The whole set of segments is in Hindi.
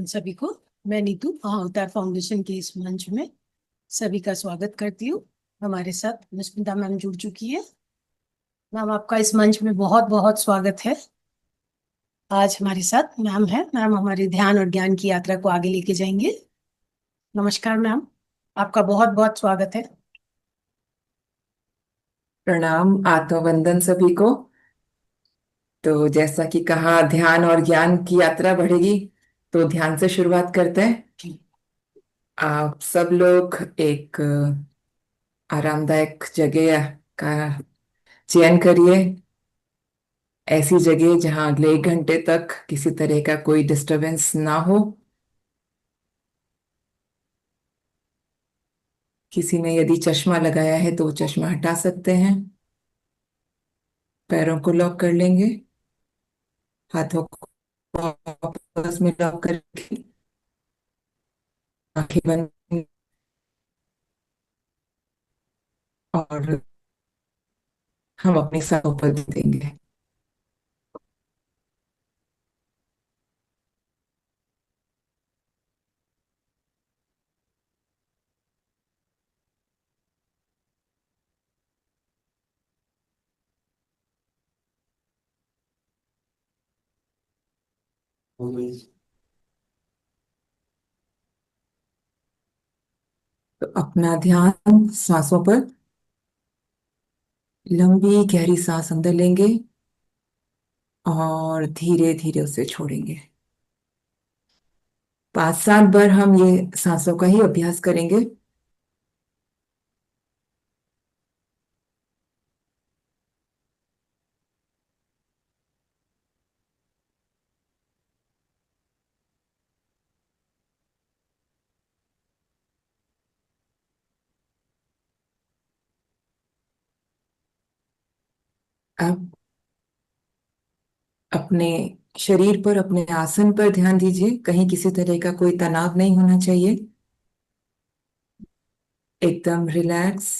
सभी को। मैं नीतू अवतार फाउंडेशन के इस मंच में सभी का स्वागत करती हूँ। हमारे साथ मुस्मिता मैम जुड़ चुकी है। मैम, आपका इस मंच में बहुत बहुत स्वागत है। आज हमारे साथ मैम है। मैम हमारे ध्यान और ज्ञान की यात्रा को आगे लेके जाएंगे। नमस्कार मैम, आपका बहुत बहुत स्वागत है। प्रणाम, आत्मवंदन सभी को। तो जैसा कि कहा, ध्यान और ज्ञान की यात्रा बढ़ेगी। तो ध्यान से शुरुआत करते हैं। जी। आप सब लोग एक आरामदायक जगह का चयन करिए। ऐसी जगह जहां अगले 1 घंटे तक किसी तरह का कोई डिस्टरबेंस ना हो। किसी ने यदि चश्मा लगाया है तो वो चश्मा हटा सकते हैं। पैरों को लॉक कर लेंगे। हाथों को आपस में लॉक करके आंखें बंद, और हम अपनी सांसों पर ध्यान देंगे। तो अपना ध्यान सांसों पर, लंबी गहरी सांस अंदर लेंगे और धीरे धीरे उसे छोड़ेंगे। 5-7 बार हम ये सांसों का ही अभ्यास करेंगे। अब अपने शरीर पर, अपने आसन पर ध्यान दीजिए। कहीं किसी तरह का कोई तनाव नहीं होना चाहिए। एकदम रिलैक्स।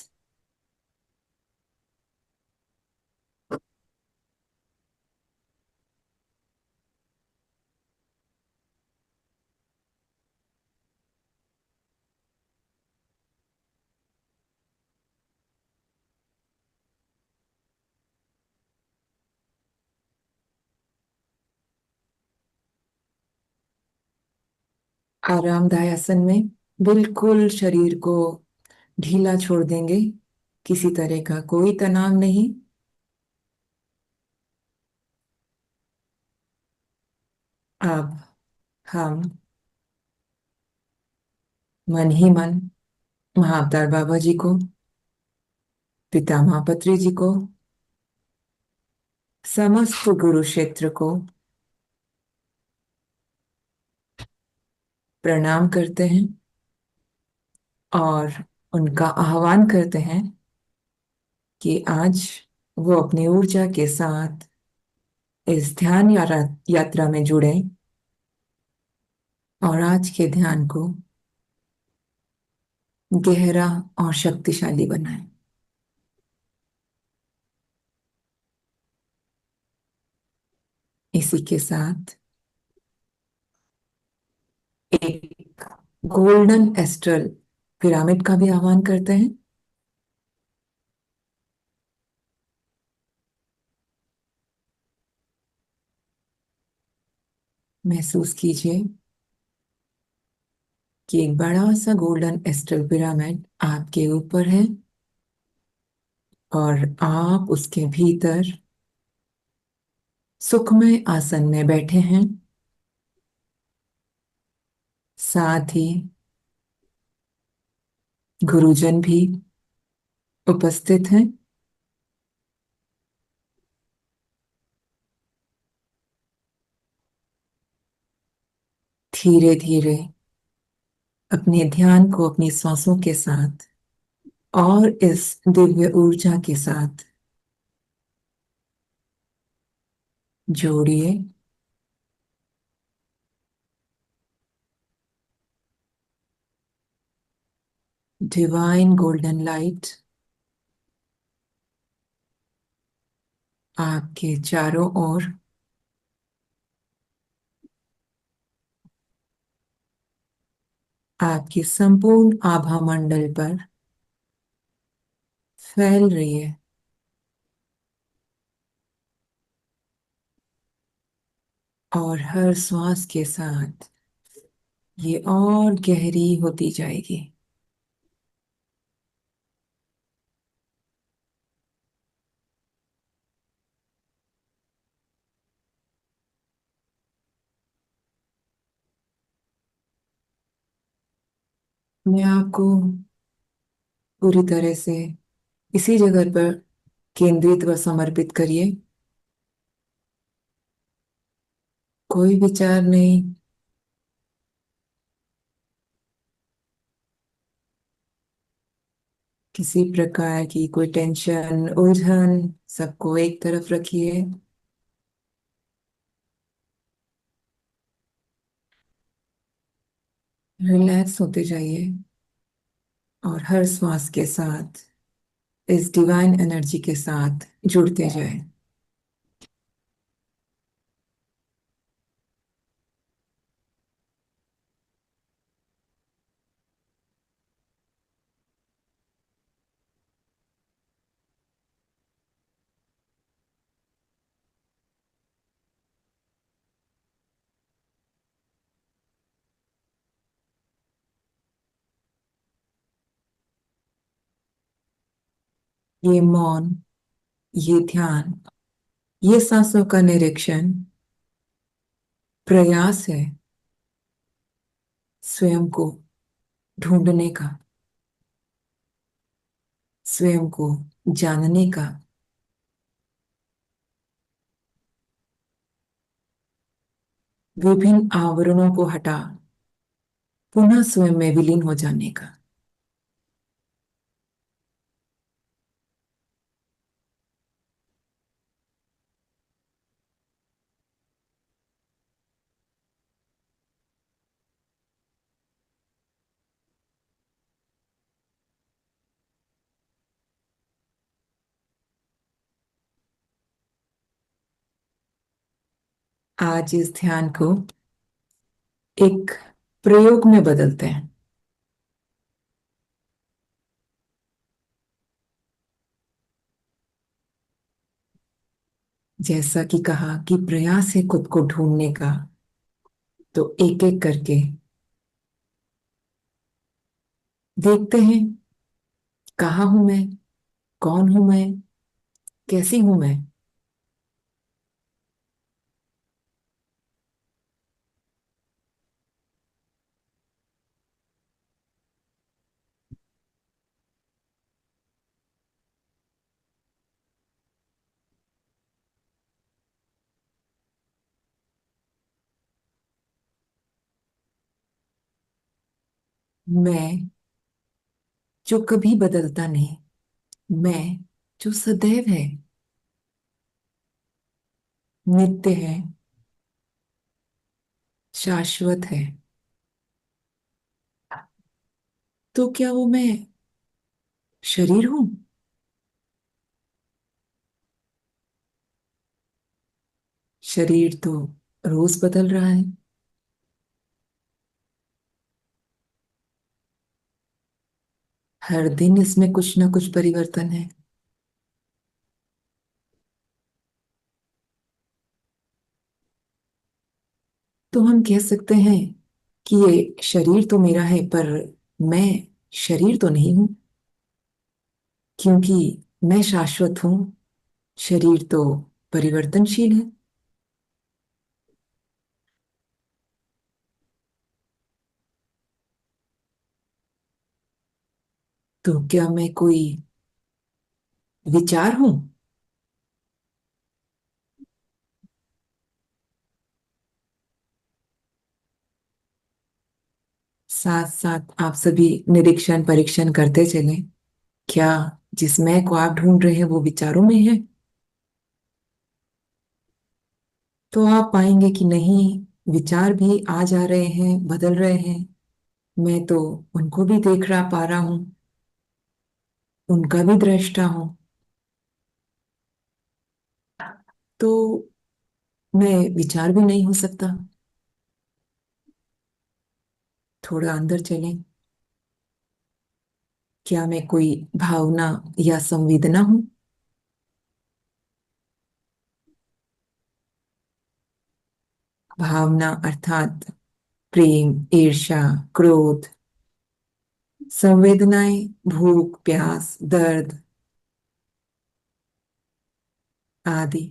आरामदायक आसन में बिल्कुल शरीर को ढीला छोड़ देंगे। किसी तरह का कोई तनाव नहीं। अब हम मन ही मन महाअवतार बाबा जी को, पितामह पत्री जी को, समस्त गुरु क्षेत्र को प्रणाम करते हैं और उनका आह्वान करते हैं कि आज वो अपनी ऊर्जा के साथ इस ध्यान यात्रा में जुड़े और आज के ध्यान को गहरा और शक्तिशाली बनाएं। इसी के साथ एक गोल्डन एस्ट्रल पिरामिड का भी आह्वान करते हैं। महसूस कीजिए कि एक बड़ा सा गोल्डन एस्ट्रल पिरामिड आपके ऊपर है और आप उसके भीतर सुखमय आसन में बैठे हैं। साथ ही गुरुजन भी उपस्थित हैं। धीरे धीरे अपने ध्यान को अपनी सांसों के साथ और इस दिव्य ऊर्जा के साथ जोड़िए। डिवाइन गोल्डन लाइट आपके चारों ओर आपके संपूर्ण आभा मंडल पर फैल रही है और हर श्वास के साथ ये और गहरी होती जाएगी। मैं आपको पूरी तरह से इसी जगह पर केंद्रित व समर्पित करिए। कोई विचार नहीं, किसी प्रकार की कोई टेंशन उलझन, सबको एक तरफ रखिए। रिलैक्स होते जाइए और हर श्वास के साथ इस डिवाइन एनर्जी के साथ जुड़ते जाए। ये मौन, ये ध्यान, ये सांसों का निरीक्षण प्रयास है स्वयं को ढूंढने का, स्वयं को जानने का, विभिन्न आवरणों को हटा पुनः स्वयं में विलीन हो जाने का। आज इस ध्यान को एक प्रयोग में बदलते हैं। जैसा कि कहा कि प्रयास है खुद को ढूंढने का, तो एक एक करके देखते हैं कहाँ हूं मैं, कौन हूं मैं, कैसी हूं मैं। मैं जो कभी बदलता नहीं, मैं जो सदैव है, नित्य है, शाश्वत है। तो क्या वो मैं शरीर हूं? शरीर तो रोज बदल रहा है, हर दिन इसमें कुछ ना कुछ परिवर्तन है। तो हम कह सकते हैं कि ये शरीर तो मेरा है, पर मैं शरीर तो नहीं हूं, क्योंकि मैं शाश्वत हूं, शरीर तो परिवर्तनशील है। तो क्या मैं कोई विचार हूं? साथ साथ आप सभी निरीक्षण परीक्षण करते चलें। क्या जिस मैं को आप ढूंढ रहे हैं वो विचारों में है? तो आप पाएंगे कि नहीं, विचार भी आ जा रहे हैं, बदल रहे हैं। मैं तो उनको भी देख रहा पा रहा हूं, उनका भी दृष्टा हूं। तो मैं विचार भी नहीं हो सकता। थोड़ा अंदर चलें। क्या मैं कोई भावना या संवेदना हूं? भावना अर्थात प्रेम, ईर्ष्या, क्रोध। संवेदनाएं भूख, प्यास, दर्द आदि।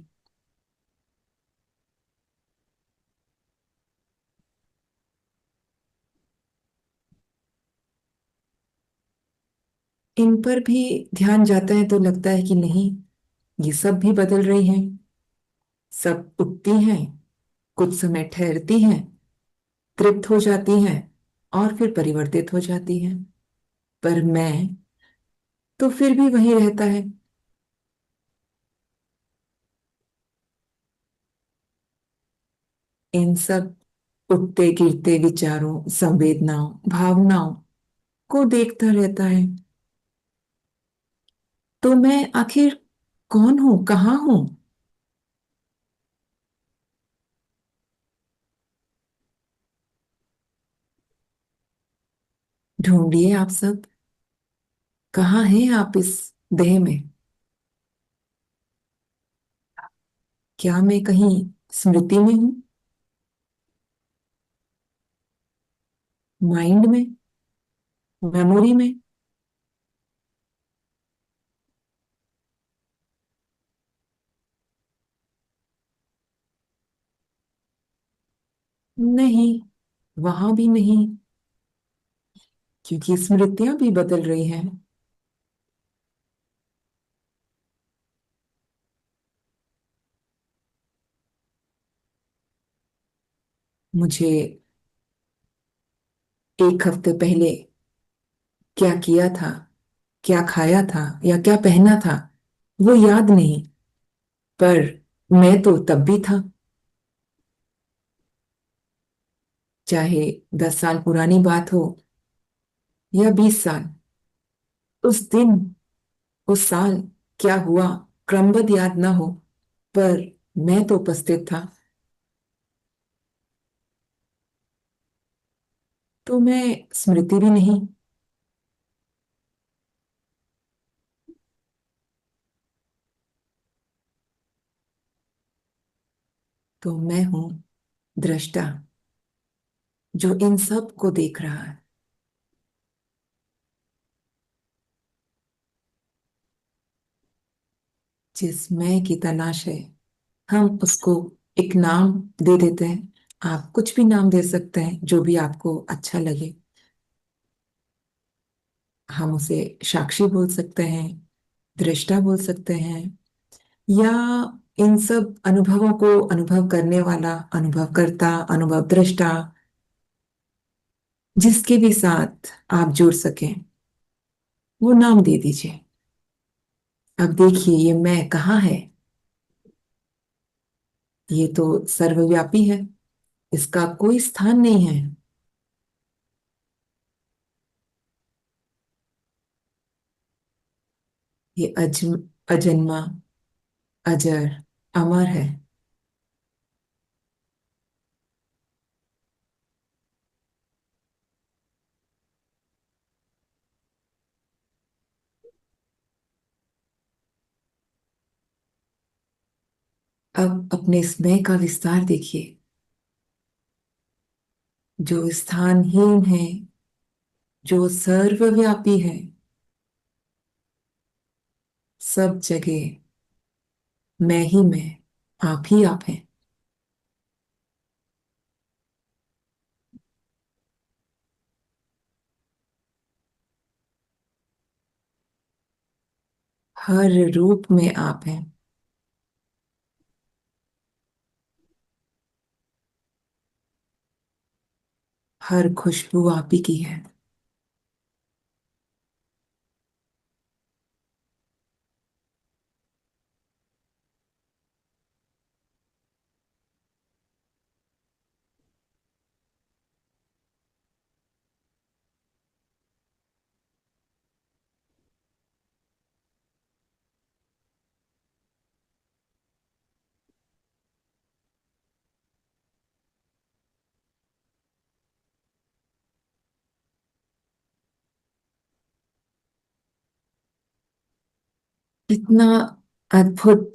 इन पर भी ध्यान जाता है तो लगता है कि नहीं, ये सब भी बदल रही हैं। सब उठती हैं, कुछ समय ठहरती हैं, तृप्त हो जाती हैं और फिर परिवर्तित हो जाती हैं। पर मैं तो फिर भी वही रहता है। इन सब उठते गिरते विचारों, संवेदनाओं, भावनाओं को देखता रहता है। तो मैं आखिर कौन हूं, कहाँ हूं? ढूंढिए आप सब, कहाँ हैं आप इस देह में? क्या मैं कहीं स्मृति में हूं, माइंड में, मेमोरी में? नहीं, वहां भी नहीं, क्योंकि स्मृतियां भी बदल रही हैं। मुझे एक हफ्ते पहले क्या किया था, क्या खाया था या क्या पहना था, वो याद नहीं। पर मैं तो तब भी था। चाहे 10 साल पुरानी बात हो या 20 साल, उस दिन, उस साल क्या हुआ क्रमबद्ध याद ना हो, पर मैं तो उपस्थित था। तो मैं स्मृति भी नहीं। तो मैं हूं दृष्टा, जो इन सब को देख रहा है। जिस मैं की तलाश है, हम उसको एक नाम दे देते हैं। आप कुछ भी नाम दे सकते हैं, जो भी आपको अच्छा लगे। हम उसे साक्षी बोल सकते हैं, दृष्टा बोल सकते हैं, या इन सब अनुभवों को अनुभव करने वाला अनुभवकर्ता, अनुभव दृष्टा, जिसके भी साथ आप जुड़ सकें, वो नाम दे दीजिए। अब देखिए, ये मैं कहाँ है? ये तो सर्वव्यापी है, इसका कोई स्थान नहीं है। ये अजन्मा, अजर, अमर है। अब अपने स्नेह का विस्तार देखिए, जो स्थानहीन है, जो सर्वव्यापी है, सब जगह मैं ही मैं, आप ही आप हैं। हर रूप में आप हैं। हर खुशबू आप ही की है। कितना अद्भुत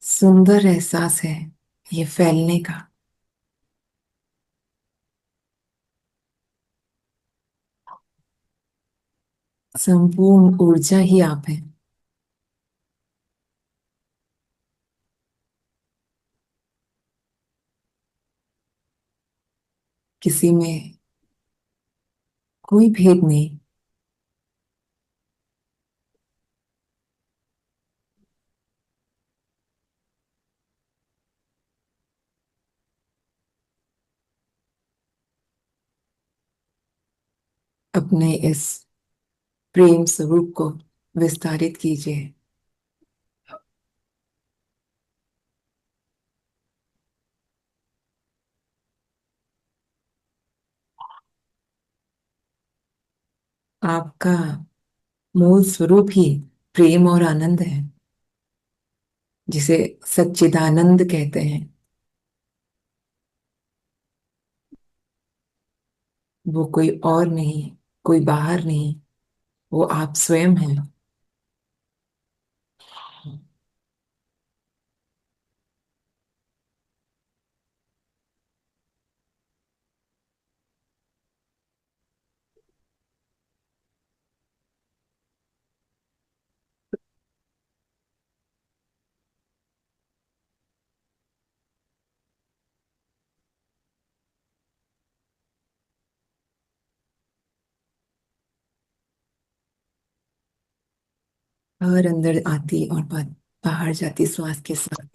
सुंदर एहसास है ये फैलने का। संपूर्ण ऊर्जा ही आप है। किसी में कोई भेद नहीं। अपने इस प्रेम स्वरूप को विस्तारित कीजिए। आपका मूल स्वरूप ही प्रेम और आनंद है, जिसे सच्चिदानंद कहते हैं। वो कोई और नहीं, कोई बाहर नहीं, वो आप स्वयं हैं। और अंदर आती और बाहर जाती श्वास के साथ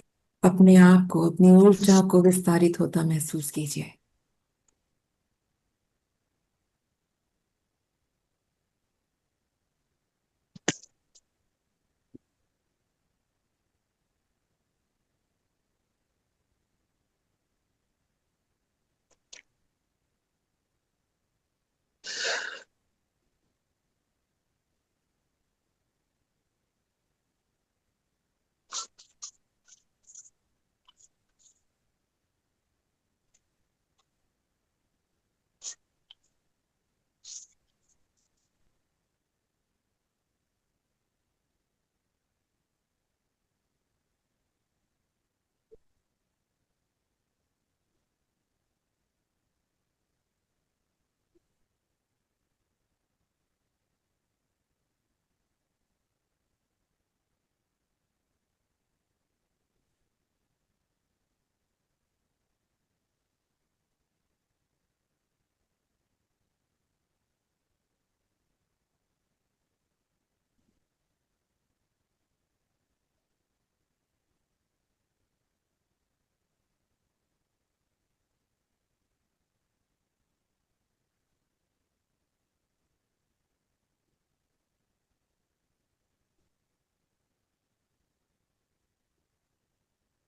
अपने आप को, अपनी ऊर्जा को विस्तारित होता महसूस कीजिए।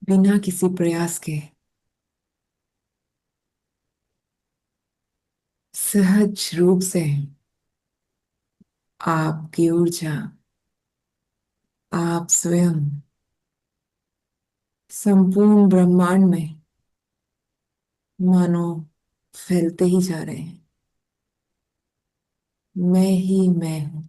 बिना किसी प्रयास के सहज रूप से आपकी ऊर्जा, आप स्वयं संपूर्ण ब्रह्मांड में मानो फैलते ही जा रहे हैं। मैं ही मैं हूं।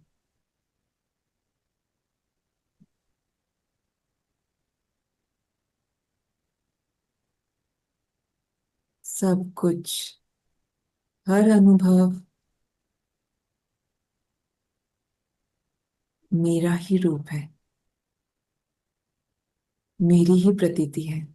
सब कुछ, हर अनुभव मेरा ही रूप है, मेरी ही प्रतीति है।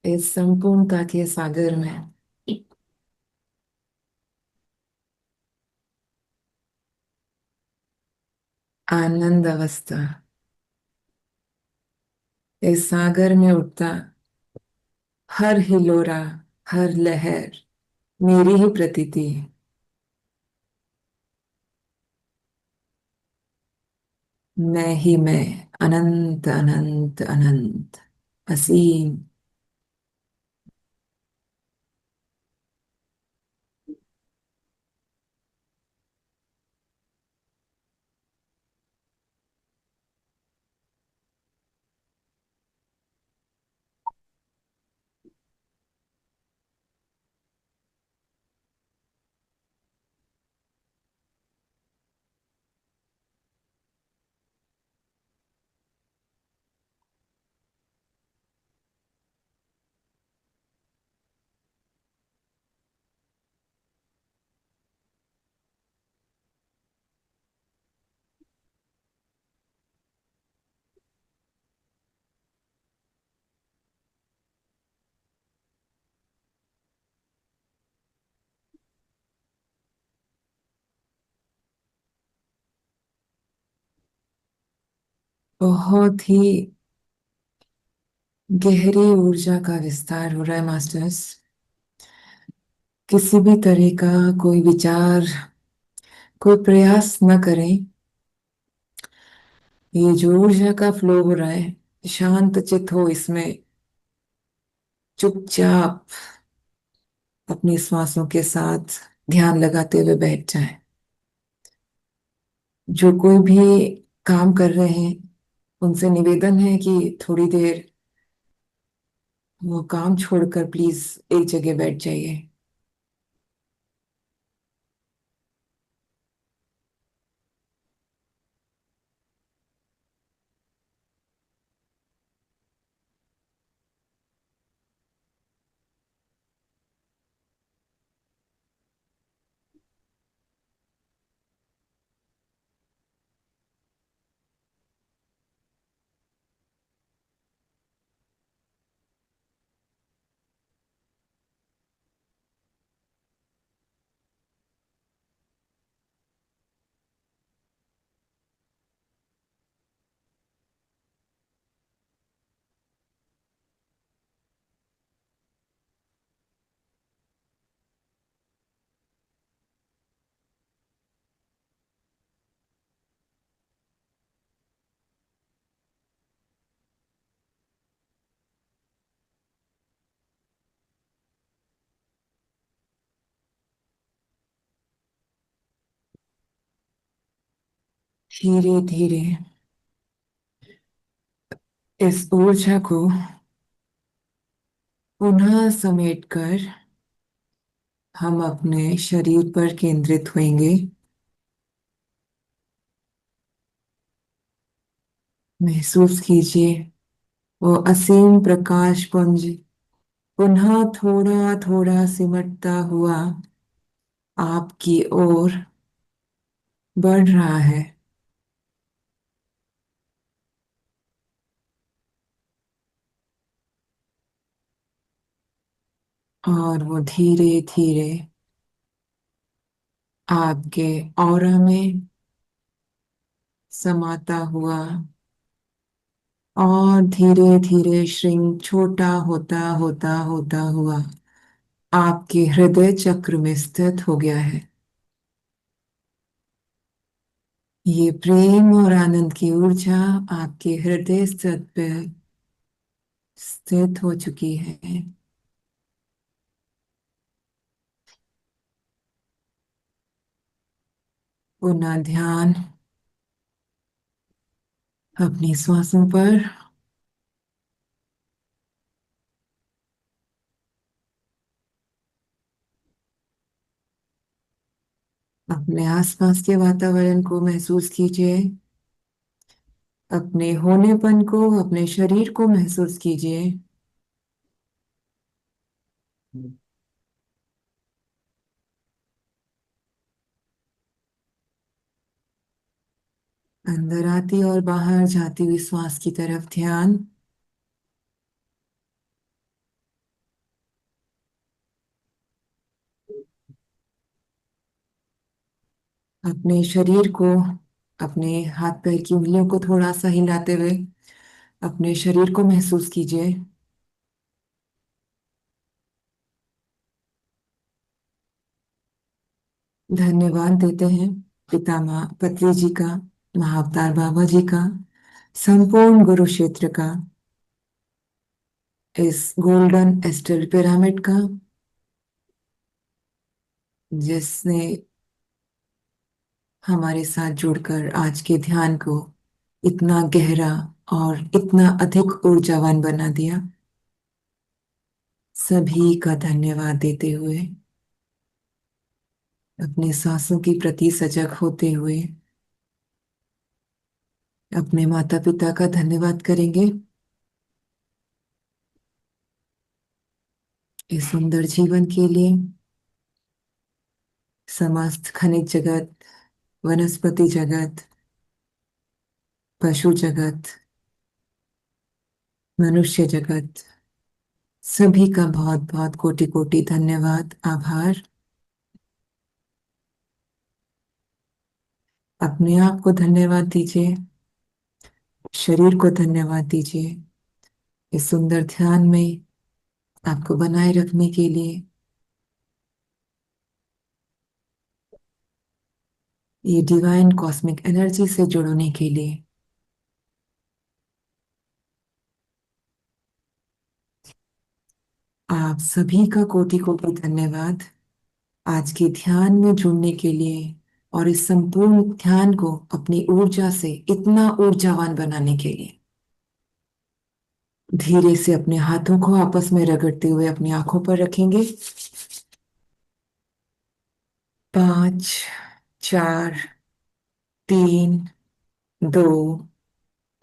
इस संपूर्णता के सागर में आनंद अवस्था, इस सागर में उठता हर हिलोरा, हर लहर मेरी ही प्रतीति है। मैं ही मैं, अनंत अनंत अनंत, असीम। बहुत ही गहरी ऊर्जा का विस्तार हो रहा है मास्टर्स। किसी भी तरह का कोई विचार, कोई प्रयास न करें। ये जो ऊर्जा का फ्लो हो रहा है, शांत चित हो इसमें, चुपचाप अपनी श्वासों के साथ ध्यान लगाते हुए बैठ जाएं। जो कोई भी काम कर रहे हैं उनसे निवेदन है कि थोड़ी देर वो काम छोड़कर प्लीज एक जगह बैठ जाइए। धीरे धीरे इस ऊर्जा को पुनः समेटकर हम अपने शरीर पर केंद्रित होंगे। महसूस कीजिए वो असीम प्रकाश पुंज पुनः थोड़ा थोड़ा सिमटता हुआ आपकी ओर बढ़ रहा है। और वो धीरे धीरे आपके ऑरा में समाता हुआ और धीरे धीरे श्रिंक छोटा होता होता होता हुआ आपके हृदय चक्र में स्थित हो गया है। ये प्रेम और आनंद की ऊर्जा आपके हृदय स्थित पे स्थित हो चुकी है। पुनः ध्यान अपनी श्वासों पर। अपने आसपास के वातावरण को महसूस कीजिए। अपने होनेपन को, अपने शरीर को महसूस कीजिए। अंदर आती और बाहर जाती हुई श्वास की तरफ ध्यान। अपने शरीर को, अपने हाथ पैर की उंगलियों को थोड़ा सा हिलाते हुए अपने शरीर को महसूस कीजिए। धन्यवाद देते हैं पितामह पत्री जी का, महाअवतार बाबा जी का, संपूर्ण गुरु क्षेत्र का, इस गोल्डन एस्टर पिरामिड का, जिसने हमारे साथ जुड़कर आज के ध्यान को इतना गहरा और इतना अधिक ऊर्जावान बना दिया। सभी का धन्यवाद देते हुए, अपने सांसों की प्रति सजग होते हुए अपने माता पिता का धन्यवाद करेंगे इस सुंदर जीवन के लिए। समस्त खनिज जगत, वनस्पति जगत, पशु जगत, मनुष्य जगत, सभी का बहुत बहुत कोटि कोटि धन्यवाद, आभार। अपने आप को धन्यवाद दीजिए। शरीर को धन्यवाद दीजिए इस सुंदर ध्यान में आपको बनाए रखने के लिए, ये डिवाइन कॉस्मिक एनर्जी से जुड़ने के लिए। आप सभी का कोटि कोटि धन्यवाद आज के ध्यान में जुड़ने के लिए और इस संपूर्ण ध्यान को अपनी ऊर्जा से इतना ऊर्जावान बनाने के लिए। धीरे से अपने हाथों को आपस में रगड़ते हुए अपनी आंखों पर रखेंगे। 5, 4, 3, 2,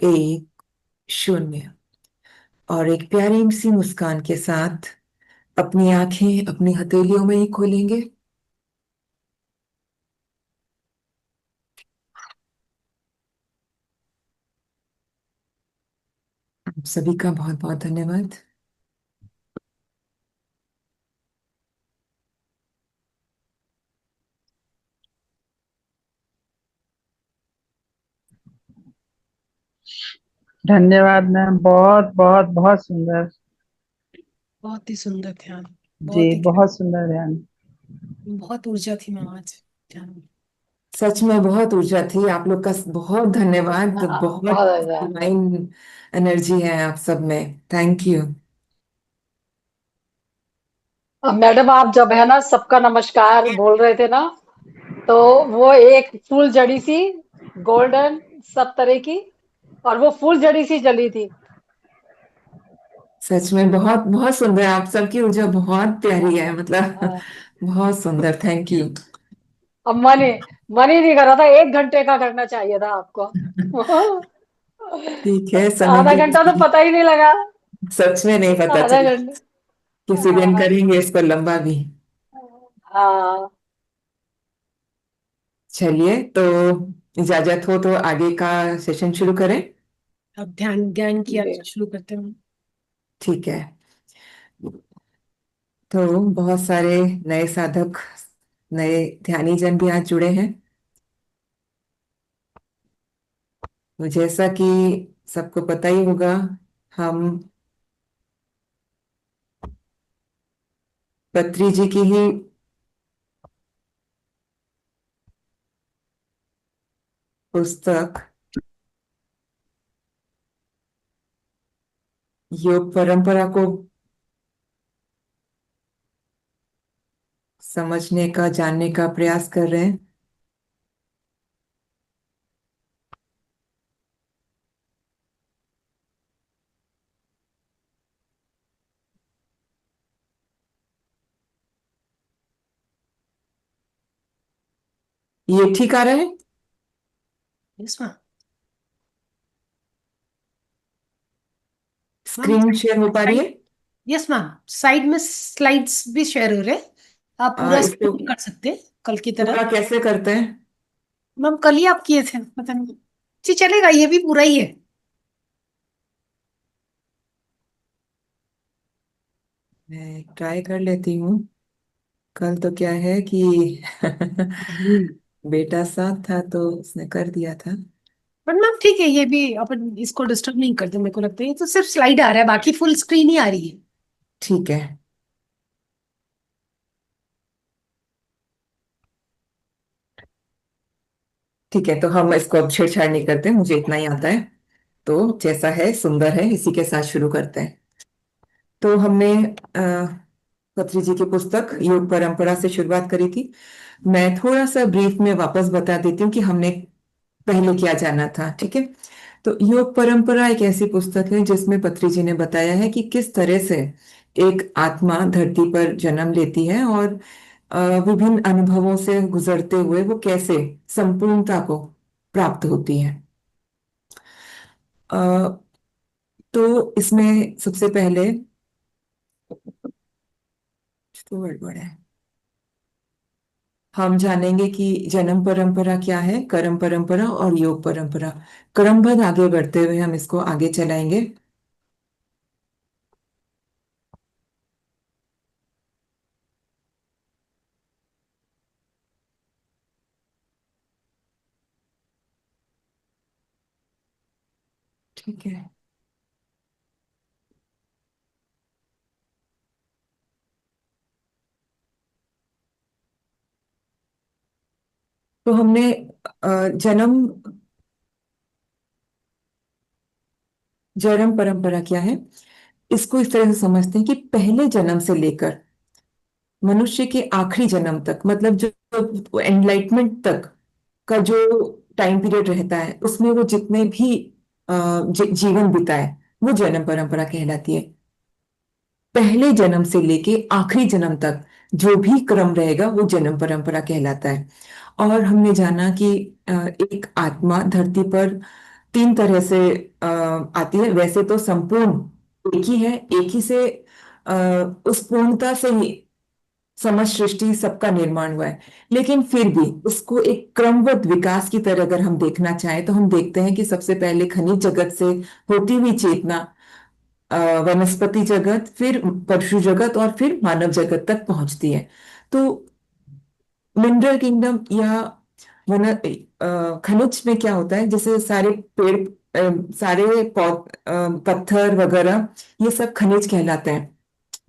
1, 0। और एक प्यारी सी मुस्कान के साथ अपनी आंखें अपनी हथेलियों में ही खोलेंगे। आप सभी का बहुत बहुत धन्यवाद। धन्यवाद मैम, बहुत बहुत बहुत सुंदर। बहुत ही सुंदर ध्यान। जी, बहुत ही बहुत सुंदर ध्यान। बहुत ऊर्जा थी मैम आज ध्यान में। सच में बहुत ऊर्जा थी। आप लोग का बहुत धन्यवाद। हाँ, बहुत बहुत अच्छा। डिवाइन एनर्जी है आप सब में। Thank you. अब मैडम आप जब है ना सबका नमस्कार बोल रहे थे ना, तो वो एक फूल जड़ी सी गोल्डन सब तरह की, और वो फूल जड़ी सी जली थी। सच में बहुत बहुत सुंदर। आप सबकी ऊर्जा बहुत प्यारी है, मतलब हाँ, बहुत सुंदर। Thank you. अब मन ही नहीं कर रहा था, 1 घंटे का करना चाहिए था आपको। ठीक है, समय आधा की घंटा तो पता ही नहीं लगा। सच में नहीं पता आधा चला। घंटे। किसी दिन हाँ। करेंगे इस पर लंबा भी। हाँ। चलिए, तो इजाजत हो तो आगे का सेशन शुरू करें। अब ध्यान ज्ञान की आज जी। शुरू करते हैं। ठीक है। तो बहुत सारे नए साधक, नए ध्यानी जन भी आज जुड़े हैं। तो जैसा कि सबको पता ही होगा, हम पत्री जी की ही पुस्तक योग परंपरा को समझने का, जानने का प्रयास कर रहे हैं। ये ठीक आ रहा है? Yes ma'am. Ma'am screen share हो पा रही है? यस मैम, साइड में स्लाइड्स भी शेयर हो रहे हैं। आप पूरा इसको स्क्रीन कर सकते हैं कल की तरह। पूरा कैसे करते हैं? मैम कल ही आप किए थे, पता नहीं। जी चलेगा, ये भी पूरा ही है। मैं ट्राई कर लेती हूँ। कल तो क्या है कि बेटा साथ था तो उसने कर दिया था। बट मैम ठीक है, ये भी अपन इसको डिस्टर्ब नहीं करते। मेरे को लगता है ये तो सिर्फ स्लाइड आ रहा है, बाकी फुल स्क्रीन ही आ रही है। ठीक है। ठीक है, तो हम इसको अब छेड़छाड़ नहीं करते, मुझे इतना ही आता है। तो जैसा है सुंदर है, इसी के साथ शुरू करते हैं। तो हमने खत्री जी की पुस्तक योग परंपरा से शुरुआत करी थी। मैं थोड़ा सा ब्रीफ में वापस बता देती हूँ कि हमने पहले क्या जाना था। ठीक है। तो योग परंपरा एक ऐसी पुस्तक है जिसमें पत्री जी ने बताया है कि किस तरह से एक आत्मा धरती पर जन्म लेती है और विभिन्न अनुभवों से गुजरते हुए वो कैसे संपूर्णता को प्राप्त होती है। अ, तो इसमें सबसे पहले तो गड़बड़ है। हम जानेंगे कि जन्म परंपरा क्या है, कर्म परंपरा और योग परंपरा। क्रमबद्ध आगे बढ़ते हुए हम इसको आगे चलाएंगे। ठीक है। तो हमने जन्म जन्म परंपरा क्या है, इसको इस तरह से समझते हैं कि पहले जन्म से लेकर मनुष्य के आखिरी जन्म तक, मतलब जो एनलाइटमेंट तक का जो टाइम पीरियड रहता है, उसमें वो जितने भी जीवन बिताए, वो जन्म परंपरा कहलाती है। पहले जन्म से लेके आखिरी जन्म तक जो भी क्रम रहेगा वो जन्म परंपरा कहलाता है। और हमने जाना कि एक आत्मा धरती पर तीन तरह से आती है। वैसे तो संपूर्ण एक ही है, एक ही से अ, उस पूर्णता से ही समस्त सृष्टि सबका निर्माण हुआ है। लेकिन फिर भी उसको एक क्रमबद्ध विकास की तरह अगर हम देखना चाहें तो हम देखते हैं कि सबसे पहले खनिज जगत से होती हुई चेतना वनस्पति जगत, फिर पशु जगत और फिर मानव जगत तक पहुंचती है। तो मिनरल किंगडम या खनिज में क्या होता है, जैसे सारे पेड़, सारे पत्थर वगैरह, ये सब खनिज कहलाते हैं,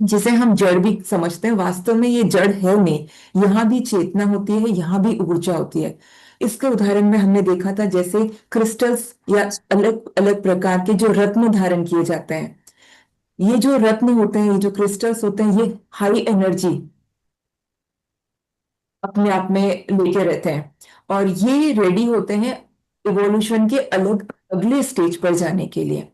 जिसे हम जड़ भी समझते हैं। वास्तव में ये जड़ है नहीं, यहाँ भी चेतना होती है, यहाँ भी ऊर्जा होती है। इसके उदाहरण में हमने देखा था जैसे क्रिस्टल्स या अलग अलग प्रकार के जो रत्न धारण किए जाते हैं। ये जो रत्न होते हैं, ये जो क्रिस्टल्स होते हैं, ये हाई एनर्जी अपने आप में लेके रहते हैं, और ये रेडी होते हैं इवोल्यूशन के अलग अगले स्टेज पर जाने के लिए।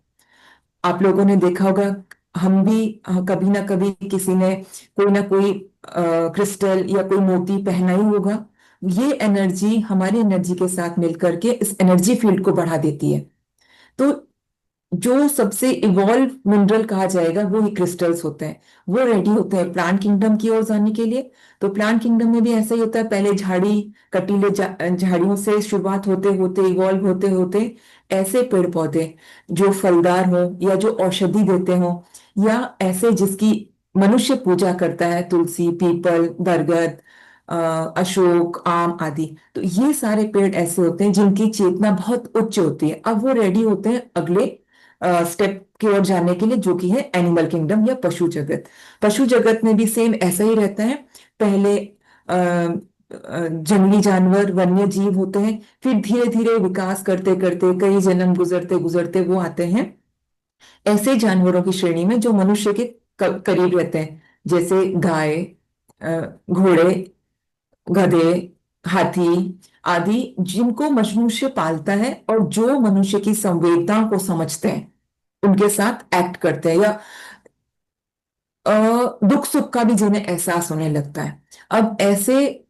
आप लोगों ने देखा होगा, हम भी कभी ना कभी किसी ने कोई ना कोई क्रिस्टल या कोई मोती पहना ही होगा। ये एनर्जी हमारी एनर्जी के साथ मिलकर के इस एनर्जी फील्ड को बढ़ा देती है। तो जो सबसे इवॉल्व मिनरल कहा जाएगा वो ही क्रिस्टल्स होते हैं। वो रेडी होते हैं प्लांट किंगडम की ओर जाने के लिए। तो प्लांट किंगडम में भी ऐसा ही होता है, पहले झाड़ी, कटीले झाड़ियों से शुरुआत होते होते इवॉल्व होते होते ऐसे पेड़ पौधे जो फलदार हो या जो औषधि देते हो, या ऐसे जिसकी मनुष्य पूजा करता है, तुलसी, पीपल, बरगद, अशोक, आम आदि। तो ये सारे पेड़ ऐसे होते हैं जिनकी चेतना बहुत उच्च होती है। अब वो रेडी होते हैं अगले स्टेप की ओर जाने के लिए, जो कि है एनिमल किंगडम या पशु जगत। पशु जगत में भी सेम ऐसा ही रहता है। पहले जंगली जानवर, वन्य जीव होते हैं, फिर धीरे धीरे विकास करते करते कई जन्म गुजरते गुजरते वो आते हैं ऐसे जानवरों की श्रेणी में जो मनुष्य के करीब रहते हैं, जैसे गाय, घोड़े, गधे, हाथी आदि, जिनको मनुष्य पालता है और जो मनुष्य की संवेदनाओं को समझते हैं, उनके साथ एक्ट करते हैं, या दुख सुख का भी जिन्हें एहसास होने लगता है। अब ऐसे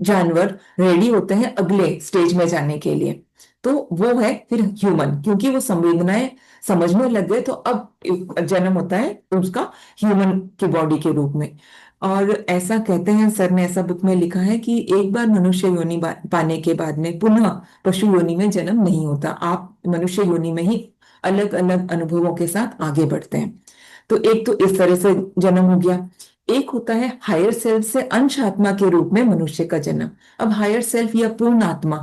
जानवर रेडी होते हैं अगले स्टेज में जाने के लिए। तो वो है फिर ह्यूमन, क्योंकि वो संवेदनाएं समझने लग गए, तो अब जन्म होता है उसका ह्यूमन की बॉडी के रूप में। और ऐसा कहते हैं, सर ने ऐसा बुक में लिखा है कि एक बार मनुष्य योनि पाने के बाद में पुनः पशु योनि में जन्म नहीं होता। आप मनुष्य योनि में ही अलग अलग अनुभवों के साथ आगे बढ़ते हैं। तो एक तो इस तरह से जन्म हो गया। एक होता है हायर सेल्फ से अंश आत्मा के रूप में मनुष्य का जन्म। अब हायर सेल्फ या पूर्ण आत्मा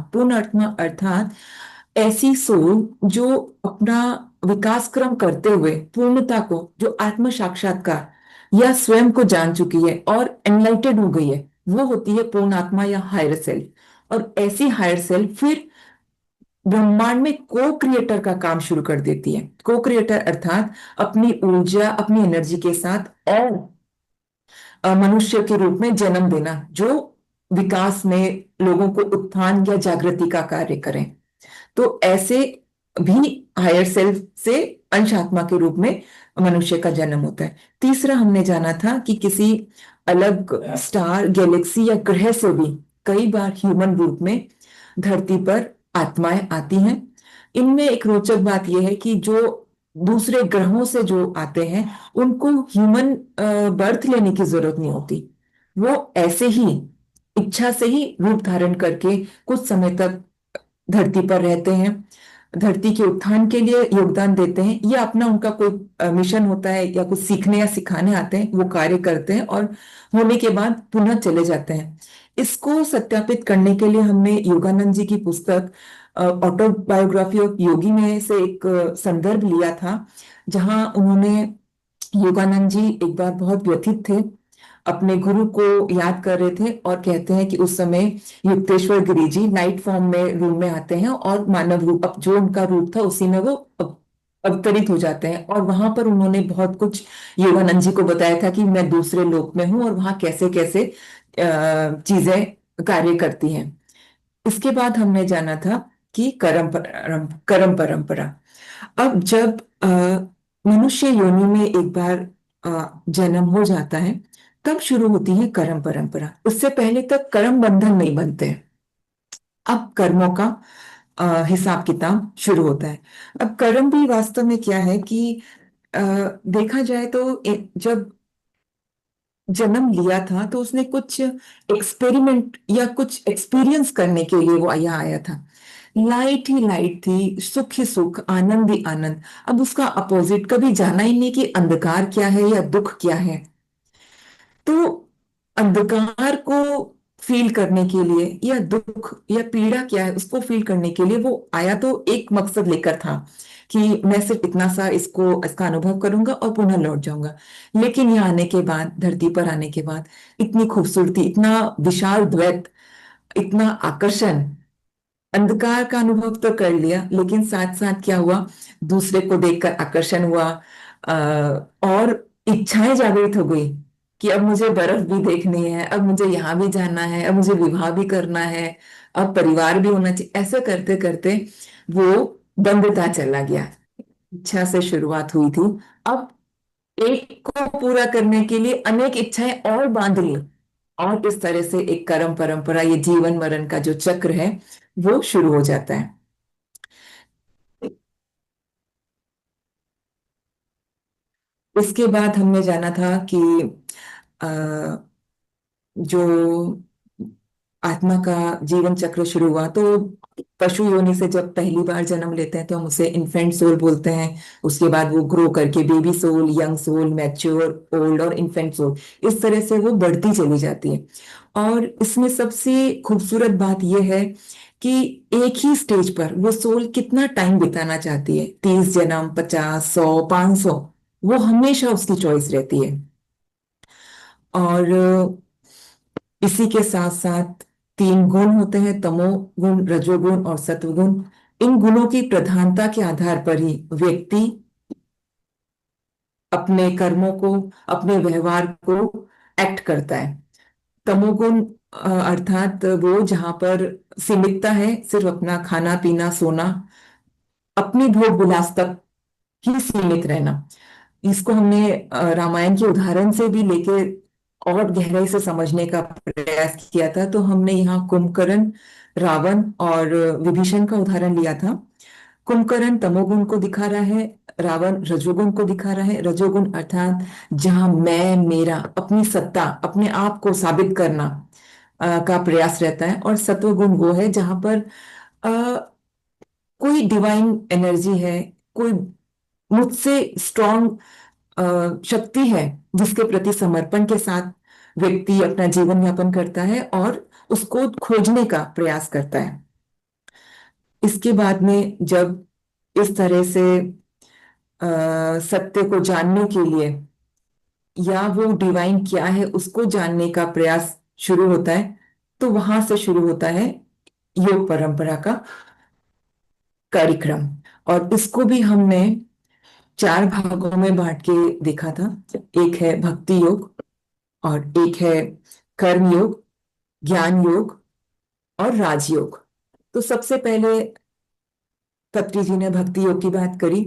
अर्थात ऐसी सोल जो अपना विकास क्रम करते हुए पूर्णता को, जो आत्म साक्षात्कार या स्वयं को जान चुकी है और एनलाइटेड हो गई है, वो होती है पूर्ण आत्मा या हायर सेल्फ। और ऐसी हायर सेल्फ फिर ब्रह्मांड में को क्रिएटर का काम शुरू कर देती है। को क्रिएटर अर्थात अपनी ऊर्जा, अपनी एनर्जी के साथ और मनुष्य के रूप में जन्म देना, जो विकास में लोगों को उत्थान या जागृति का कार्य करें। तो ऐसे भी हायर सेल्फ से अंश आत्मा के रूप में मनुष्य का जन्म होता है। तीसरा हमने जाना था कि किसी अलग स्टार, गैलेक्सी या ग्रह से भी कई बार ह्यूमन रूप में धरती पर आत्माएं आती हैं। इनमें एक रोचक बात यह है कि जो दूसरे ग्रहों से जो आते हैं उनको ह्यूमन बर्थ लेने की जरूरत नहीं होती। वो ऐसे ही इच्छा से ही रूप धारण करके कुछ समय तक धरती पर रहते हैं, धरती के उत्थान के लिए योगदान देते हैं, या अपना उनका कोई मिशन होता है या कुछ सीखने या सिखाने आते हैं, वो कार्य करते हैं और होने के बाद पुनः चले जाते हैं। इसको सत्यापित करने के लिए हमने योगानंद जी की पुस्तक ऑटोबायोग्राफी ऑफ योगी में से एक संदर्भ लिया था, जहां उन्होंने, योगानंद जी एक बार बहुत व्यथित थे, अपने गुरु को याद कर रहे थे और कहते हैं कि उस समय युक्तेश्वर गिरी जी लाइट फॉर्म में रूम में आते हैं और मानव रूप, अब जो उनका रूप था उसी में वो अवतरित हो जाते हैं। और वहां पर उन्होंने बहुत कुछ योगानंद जी को बताया था कि मैं दूसरे लोक में हूँ और वहां कैसे कैसे चीजें कार्य करती हैं। इसके बाद हमने जाना था कि कर्म परंपरा। अब जब मनुष्य योनि में एक बार जन्म हो जाता है, तब शुरू होती है कर्म परंपरा। उससे पहले तक कर्म बंधन नहीं बनते हैं। अब कर्मों का हिसाब किताब शुरू होता है। अब कर्म भी वास्तव में क्या है कि देखा जाए तो जब जन्म लिया था तो उसने कुछ एक्सपेरिमेंट या कुछ एक्सपीरियंस करने के लिए वो यहाँ आया था। लाइट ही लाइट थी, सुख ही सुख, आनंद ही आनंद। अब उसका अपोजिट कभी जाना ही नहीं कि अंधकार क्या है या दुख क्या है। तो अंधकार को फील करने के लिए या दुख या पीड़ा क्या है उसको फील करने के लिए वो आया, तो एक मकसद लेकर था कि मैं सिर्फ इतना सा इसका अनुभव करूंगा और पुनः लौट जाऊंगा। लेकिन यहाँ आने के बाद, धरती पर आने के बाद, इतनी खूबसूरती, इतना विशाल द्वैत, इतना आकर्षण, अंधकार का अनुभव तो कर लिया, लेकिन साथ साथ क्या हुआ, दूसरे को देखकर आकर्षण हुआ, और इच्छाएं जागृत हो गई कि अब मुझे बर्फ भी देखनी है, अब मुझे यहाँ भी जाना है, अब मुझे विवाह भी करना है, अब परिवार भी होना चाहिए। ऐसे करते करते वो बंधता चला गया। इच्छा से शुरुआत हुई थी, अब एक को पूरा करने के लिए अनेक इच्छाएं और बांध ली, और इस तरह से एक कर्म परंपरा, ये जीवन मरण का जो चक्र है वो शुरू हो जाता है। इसके बाद हमने जाना था कि अ, जो आत्मा का जीवन चक्र शुरू हुआ, तो पशु योनि से जब पहली बार जन्म लेते हैं तो हम उसे इन्फेंट सोल बोलते हैं। उसके बाद वो ग्रो करके baby soul, young soul, mature, old और इन्फेंट सोल, इस तरह से वो बढ़ती चली जाती है। और इसमें सबसे खूबसूरत बात यह है कि एक ही स्टेज पर वो सोल कितना टाइम बिताना चाहती है, 30 जन्म, 50, 100, 500, वो हमेशा उसकी चॉइस रहती है। और इसी के साथ साथ 3 गुण होते हैं, तमोगुण, रजोगुण और सत्वगुण। इन गुणों की प्रधानता के आधार पर ही व्यक्ति अपने कर्मों को, अपने व्यवहार को एक्ट करता है। तमोगुण अर्थात वो जहां पर सीमितता है, सिर्फ अपना खाना पीना सोना, अपनी भोग विलास तक ही सीमित रहना। इसको हमने रामायण के उदाहरण से भी लेके और गहराई से समझने का प्रयास किया था। तो हमने यहाँ कुंभकर्ण, रावण और विभीषण का उदाहरण लिया था। कुंभकर्ण तमोगुण को दिखा रहा है, रावण रजोगुण को दिखा रहा है। रजोगुण अर्थात जहां मैं, मेरा, अपनी सत्ता, अपने आप को साबित करना का प्रयास रहता है। और सत्वगुण वो है जहां पर अ, कोई डिवाइन एनर्जी है, कोई मुझसे स्ट्रॉन्ग शक्ति है, जिसके प्रति समर्पण के साथ व्यक्ति अपना जीवन यापन करता है और उसको खोजने का प्रयास करता है। इसके बाद में जब इस तरह से सत्य को जानने के लिए या वो डिवाइन क्या है उसको जानने का प्रयास शुरू होता है, तो वहां से शुरू होता है योग परंपरा का कार्यक्रम। और इसको भी हमने 4 भागों में बांट के देखा था। एक है भक्ति योग, और एक है कर्म योग, ज्ञान योग और राजयोग। तो सबसे पहले पत्री जी ने भक्ति योग की बात करी।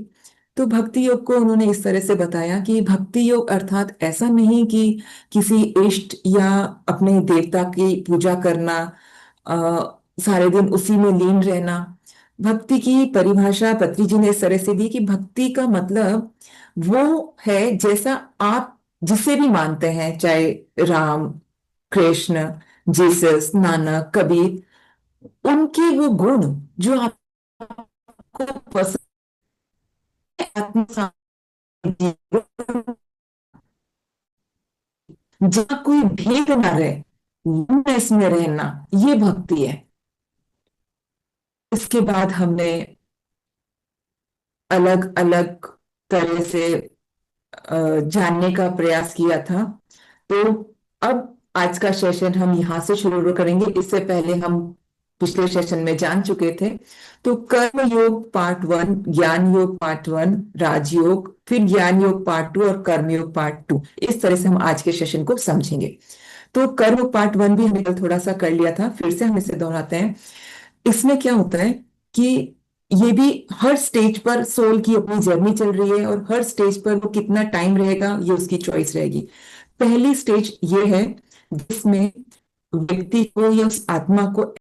तो भक्ति योग को उन्होंने इस तरह से बताया कि भक्ति योग अर्थात ऐसा नहीं कि किसी इष्ट या अपने देवता की पूजा करना, सारे दिन उसी में लीन रहना। भक्ति की परिभाषा पत्री जी ने इस तरह से दी कि भक्ति का मतलब वो है जैसा आप जिसे भी मानते हैं, चाहे राम, कृष्ण, जीसस, नानक, कबीर, उनके वो गुण जो आपको पसंद है, आत्म शांति, जहाँ कोई भेद ना रहे, oneness में रहना, ये भक्ति है। इसके बाद हमने अलग अलग तरह से जानने का प्रयास किया था। तो अब आज का सेशन हम यहाँ से शुरू करेंगे। इससे पहले हम पिछले सेशन में जान चुके थे। तो कर्म योग पार्ट 1, ज्ञान योग पार्ट 1, राजयोग, फिर ज्ञान योग पार्ट 2 और कर्म योग पार्ट 2, इस तरह से हम आज के सेशन को समझेंगे। तो कर्म पार्ट 1 भी हमने कल थोड़ा सा कर लिया था, फिर से हम इसे दोहराते हैं। इसमें क्या होता है कि ये भी हर स्टेज पर सोल की अपनी जर्नी चल रही है, और हर स्टेज पर वो कितना टाइम रहेगा ये उसकी चॉइस रहेगी। पहली स्टेज ये है जिसमें व्यक्ति को या उस आत्मा को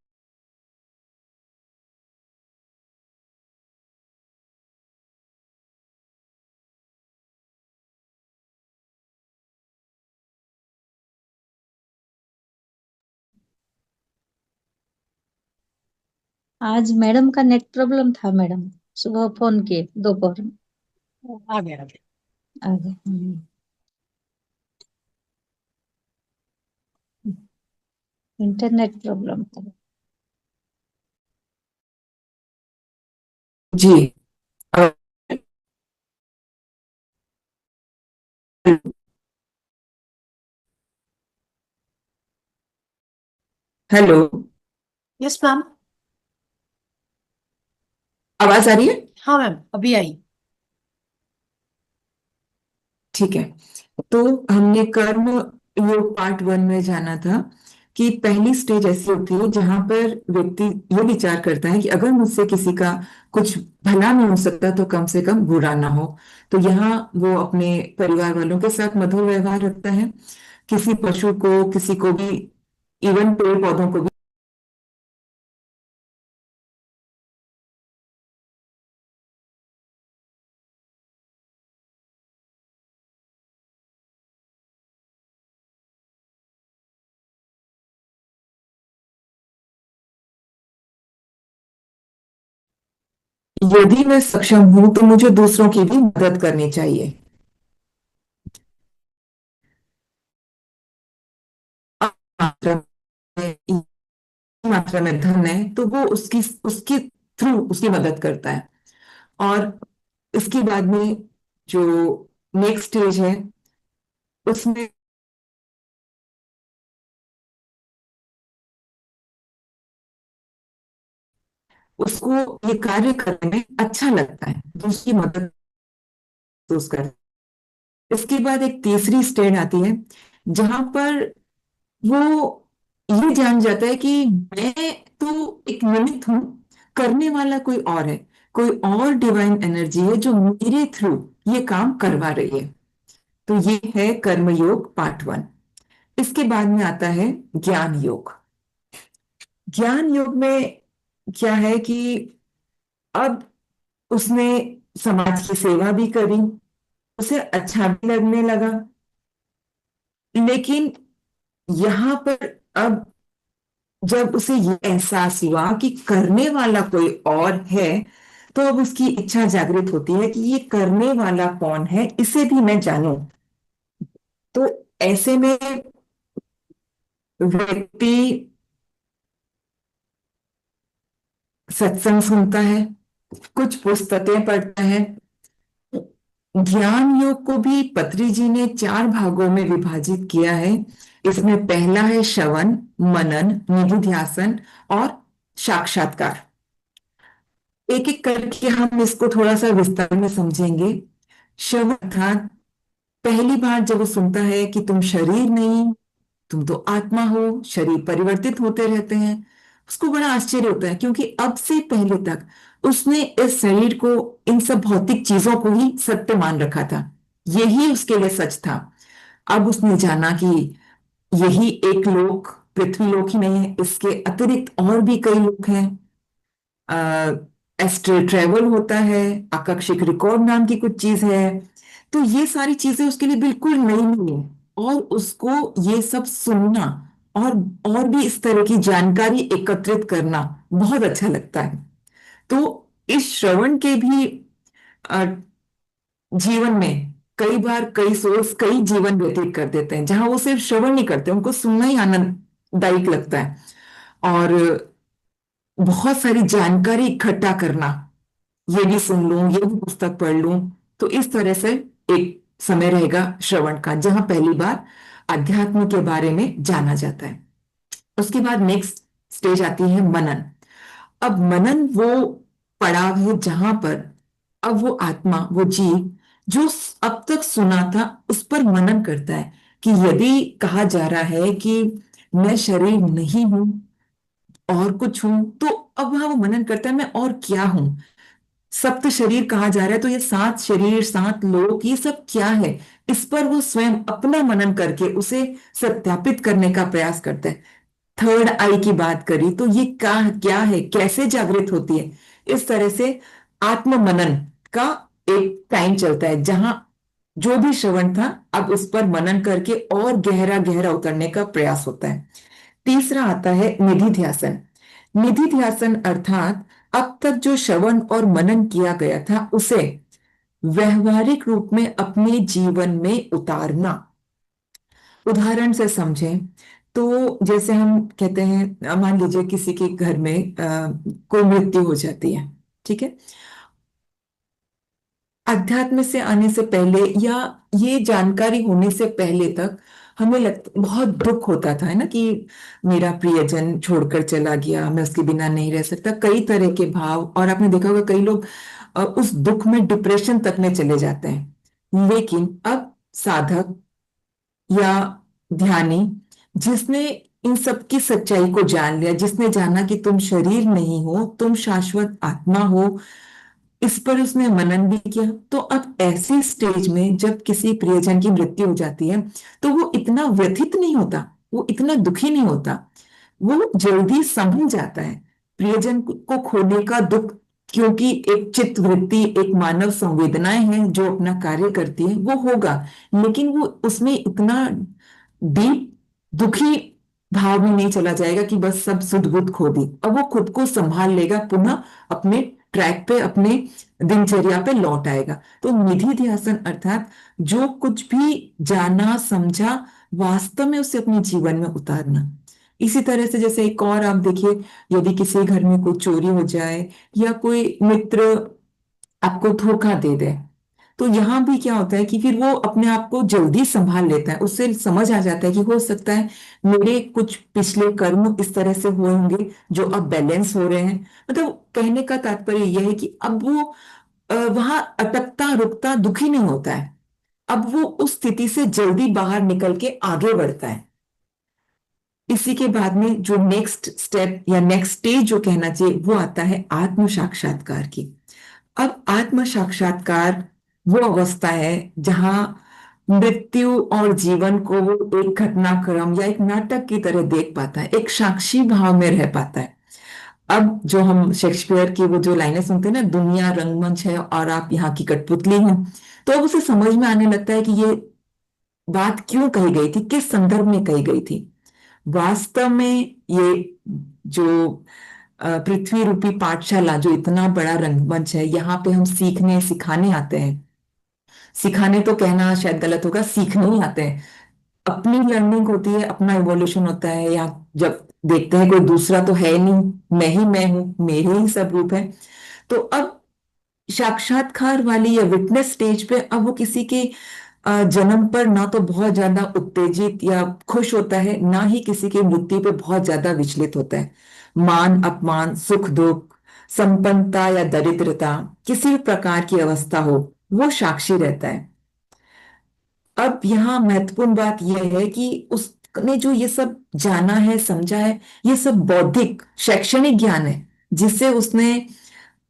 आज मैडम का नेट प्रॉब्लम था मैडम, सुबह फोन किए दोपहर में आ गया आ गया। आ गए। इंटरनेट प्रॉब्लम था। जी। Hello, yes ma'am. आवाज आ रही है? हाँ मैम, अभी आई। ठीक है। तो हमने कर्म योग पार्ट 1 में जाना था कि पहली स्टेज ऐसी होती है जहां पर व्यक्ति ये विचार करता है कि अगर मुझसे किसी का कुछ भला नहीं हो सकता तो कम से कम बुरा ना हो। तो यहाँ वो अपने परिवार वालों के साथ मधुर व्यवहार रखता है, किसी पशु को, किसी को भी, इवन पेड़ पौधों को भी। यदि मैं सक्षम हूं तो मुझे दूसरों की भी मदद करनी चाहिए। अब मात्रा में मात्रा में धन है तो वो उसकी उसके थ्रू उसकी मदद करता है। और इसके बाद में जो नेक्स्ट स्टेज है उसमें उसको ये कार्य करने में अच्छा लगता है, दूसरी मदद महसूस करता है। इसके बाद एक तीसरी स्टेज आती है जहां पर वो ये जान जाता है कि मैं तो एक निमित्त हूं, करने वाला कोई और है, कोई और डिवाइन एनर्जी है जो मेरे थ्रू ये काम करवा रही है। तो ये है कर्मयोग पार्ट 1। इसके बाद में आता है ज्ञान योग। ज्ञान योग में क्या है कि अब उसने समाज की सेवा भी करी, उसे अच्छा भी लगने लगा। लेकिन यहाँ पर अब जब उसे ये एहसास हुआ कि करने वाला कोई और है, तो अब उसकी इच्छा जागृत होती है कि ये करने वाला कौन है, इसे भी मैं जानूं। तो ऐसे में व्यक्ति सत्संग सुनता है, कुछ पुस्तकें पढ़ता है। ज्ञान योग को भी पत्री जी ने 4 भागों में विभाजित किया है। इसमें पहला है श्रवण, मनन, निधिध्यासन और साक्षात्कार। एक एक करके हम इसको थोड़ा सा विस्तार में समझेंगे। श्रवण अर्थात पहली बार जब वो सुनता है कि तुम शरीर नहीं, तुम तो आत्मा हो, शरीर परिवर्तित होते रहते हैं, उसको बड़ा आश्चर्य होता है, क्योंकि अब से पहले तक उसने इस शरीर को, इन सब भौतिक चीजों को ही सत्य मान रखा था, यही उसके लिए सच था। अब उसने जाना कि यही एक लोक, पृथ्वी लोक ही नहीं है, इसके अतिरिक्त और भी कई लोक हैं। एस्ट्रल ट्रेवल होता है, आकस्मिक रिकॉर्ड नाम की कुछ चीज है। तो ये सारी चीजें उसके लिए बिल्कुल नई नहीं है, और उसको ये सब सुनना और भी इस तरह की जानकारी एकत्रित करना बहुत अच्छा लगता है। तो इस श्रवण के भी अ, जीवन में कई बार कई सोर्स कई जीवन व्यतीत कर देते हैं जहां वो सिर्फ श्रवण नहीं करते, उनको सुनना ही आनंददायक लगता है। और बहुत सारी जानकारी इकट्ठा करना, ये भी सुन लूं, ये भी पुस्तक पढ़ लूं। तो इस तरह से एक समय रहेगा श्रवण का, जहां पहली बार अध्यात्म के बारे में जाना जाता है। उसके बाद नेक्स्ट स्टेज आती है मनन। अब मनन वो पड़ाव है जहां पर अब वो आत्मा, वो जीव जो अब तक सुना था उस पर मनन करता है। कि यदि कहा जा रहा है कि मैं शरीर नहीं हूं और कुछ हूं, तो अब वहां वो मनन करता है मैं और क्या हूं। सप्त शरीर कहा जा रहा है, तो ये 7 शरीर 7 लोक ये सब क्या है, इस पर वो स्वयं अपना मनन करके उसे सत्यापित करने का प्रयास करता है। थर्ड आई की बात करी तो ये क्या क्या है, कैसे जागृत होती है। इस तरह से आत्म मनन का एक टाइम चलता है, जहां जो भी श्रवण था अब उस पर मनन करके और गहरा गहरा उतरने का प्रयास होता है। तीसरा आता है निधि ध्यासन। निधि ध्यासन अर्थात अब तक जो श्रवण और मनन किया गया था उसे व्यवहारिक रूप में अपने जीवन में उतारना। उदाहरण से समझें तो जैसे हम कहते हैं, मान लीजिए किसी के घर में कोई मृत्यु हो जाती है, ठीक है। अध्यात्म से आने से पहले या ये जानकारी होने से पहले तक हमें बहुत दुख होता था, है ना, कि मेरा प्रियजन छोड़कर चला गया, मैं उसके बिना नहीं रह सकता, कई तरह के भाव। और आपने देखा होगा कई लोग उस दुख में डिप्रेशन तक में चले जाते हैं। लेकिन अब साधक या ध्यानी जिसने इन सब की सच्चाई को जान लिया, जिसने जाना कि तुम शरीर नहीं हो, तुम शाश्वत आत्मा हो, इस पर उसने मनन भी किया, तो अब ऐसे स्टेज में जब किसी प्रियजन की मृत्यु हो जाती है तो वो इतना व्यथित नहीं होता, वो इतना दुखी नहीं होता, वो जल्दी समझ जाता है प्रियजन को खोने का दुख। क्योंकि एक चित्त वृत्ति, एक मानव संवेदनाएं हैं जो अपना कार्य करती है, वो होगा। लेकिन वो उसमें इतना डीप दुखी भाव में नहीं चला जाएगा कि बस सब सुध बुध खो दी। अब वो खुद को संभाल लेगा, पुनः अपने ट्रैक पे, अपने दिनचर्या पे लौट आएगा। तो निधि ध्यासन अर्थात जो कुछ भी जाना समझा वास्तव में उसे अपने जीवन में उतारना। इसी तरह से जैसे एक और आप देखिए, यदि किसी घर में कोई चोरी हो जाए या कोई मित्र आपको धोखा दे दे, तो यहां भी क्या होता है कि फिर वो अपने आप को जल्दी संभाल लेता है, उससे समझ आ जाता है कि हो सकता है मेरे कुछ पिछले कर्म इस तरह से हुए होंगे जो अब बैलेंस हो रहे हैं। मतलब कहने का तात्पर्य यह है कि अब वो वहां अटकता रुकता दुखी नहीं होता है, अब वो उस स्थिति से जल्दी बाहर निकल के आगे बढ़ता है। इसी के बाद में जो नेक्स्ट स्टेप या नेक्स्ट स्टेज जो कहना चाहिए वो आता है आत्म साक्षात्कार की। अब आत्म साक्षात्कार वो अवस्था है जहां मृत्यु और जीवन को वो एक घटनाक्रम या एक नाटक की तरह देख पाता है, एक साक्षी भाव में रह पाता है। अब जो हम शेक्सपियर की वो जो लाइनें सुनते हैं ना, दुनिया रंगमंच है और आप यहाँ की कठपुतली हैं, तो अब उसे समझ में आने लगता है कि ये बात क्यों कही गई थी, किस संदर्भ में कही गई थी। वास्तव में ये जो पृथ्वी रूपी पाठशाला, जो इतना बड़ा रंगमंच है, यहाँ पे हम सीखने सिखाने आते हैं। सिखाने तो कहना शायद गलत होगा, सीखने ही आते हैं। अपनी लर्निंग होती है, अपना इवोल्यूशन होता है। या जब देखते हैं कोई दूसरा तो है नहीं, मैं हूं, मेरे ही सब रूप है। तो अब साक्षात्कार वाली या विटनेस स्टेज पे अब वो किसी के जन्म पर ना तो बहुत ज्यादा उत्तेजित या खुश होता है, ना ही किसी की मृत्यु पे बहुत ज्यादा विचलित होता है। मान अपमान, सुख दुख, संपन्नता या दरिद्रता, किसी भी प्रकार की अवस्था हो, वो साक्षी रहता है। अब यहाँ महत्वपूर्ण बात यह है कि उसने जो ये सब जाना है समझा है, ये सब बौद्धिक शैक्षणिक ज्ञान है जिसे उसने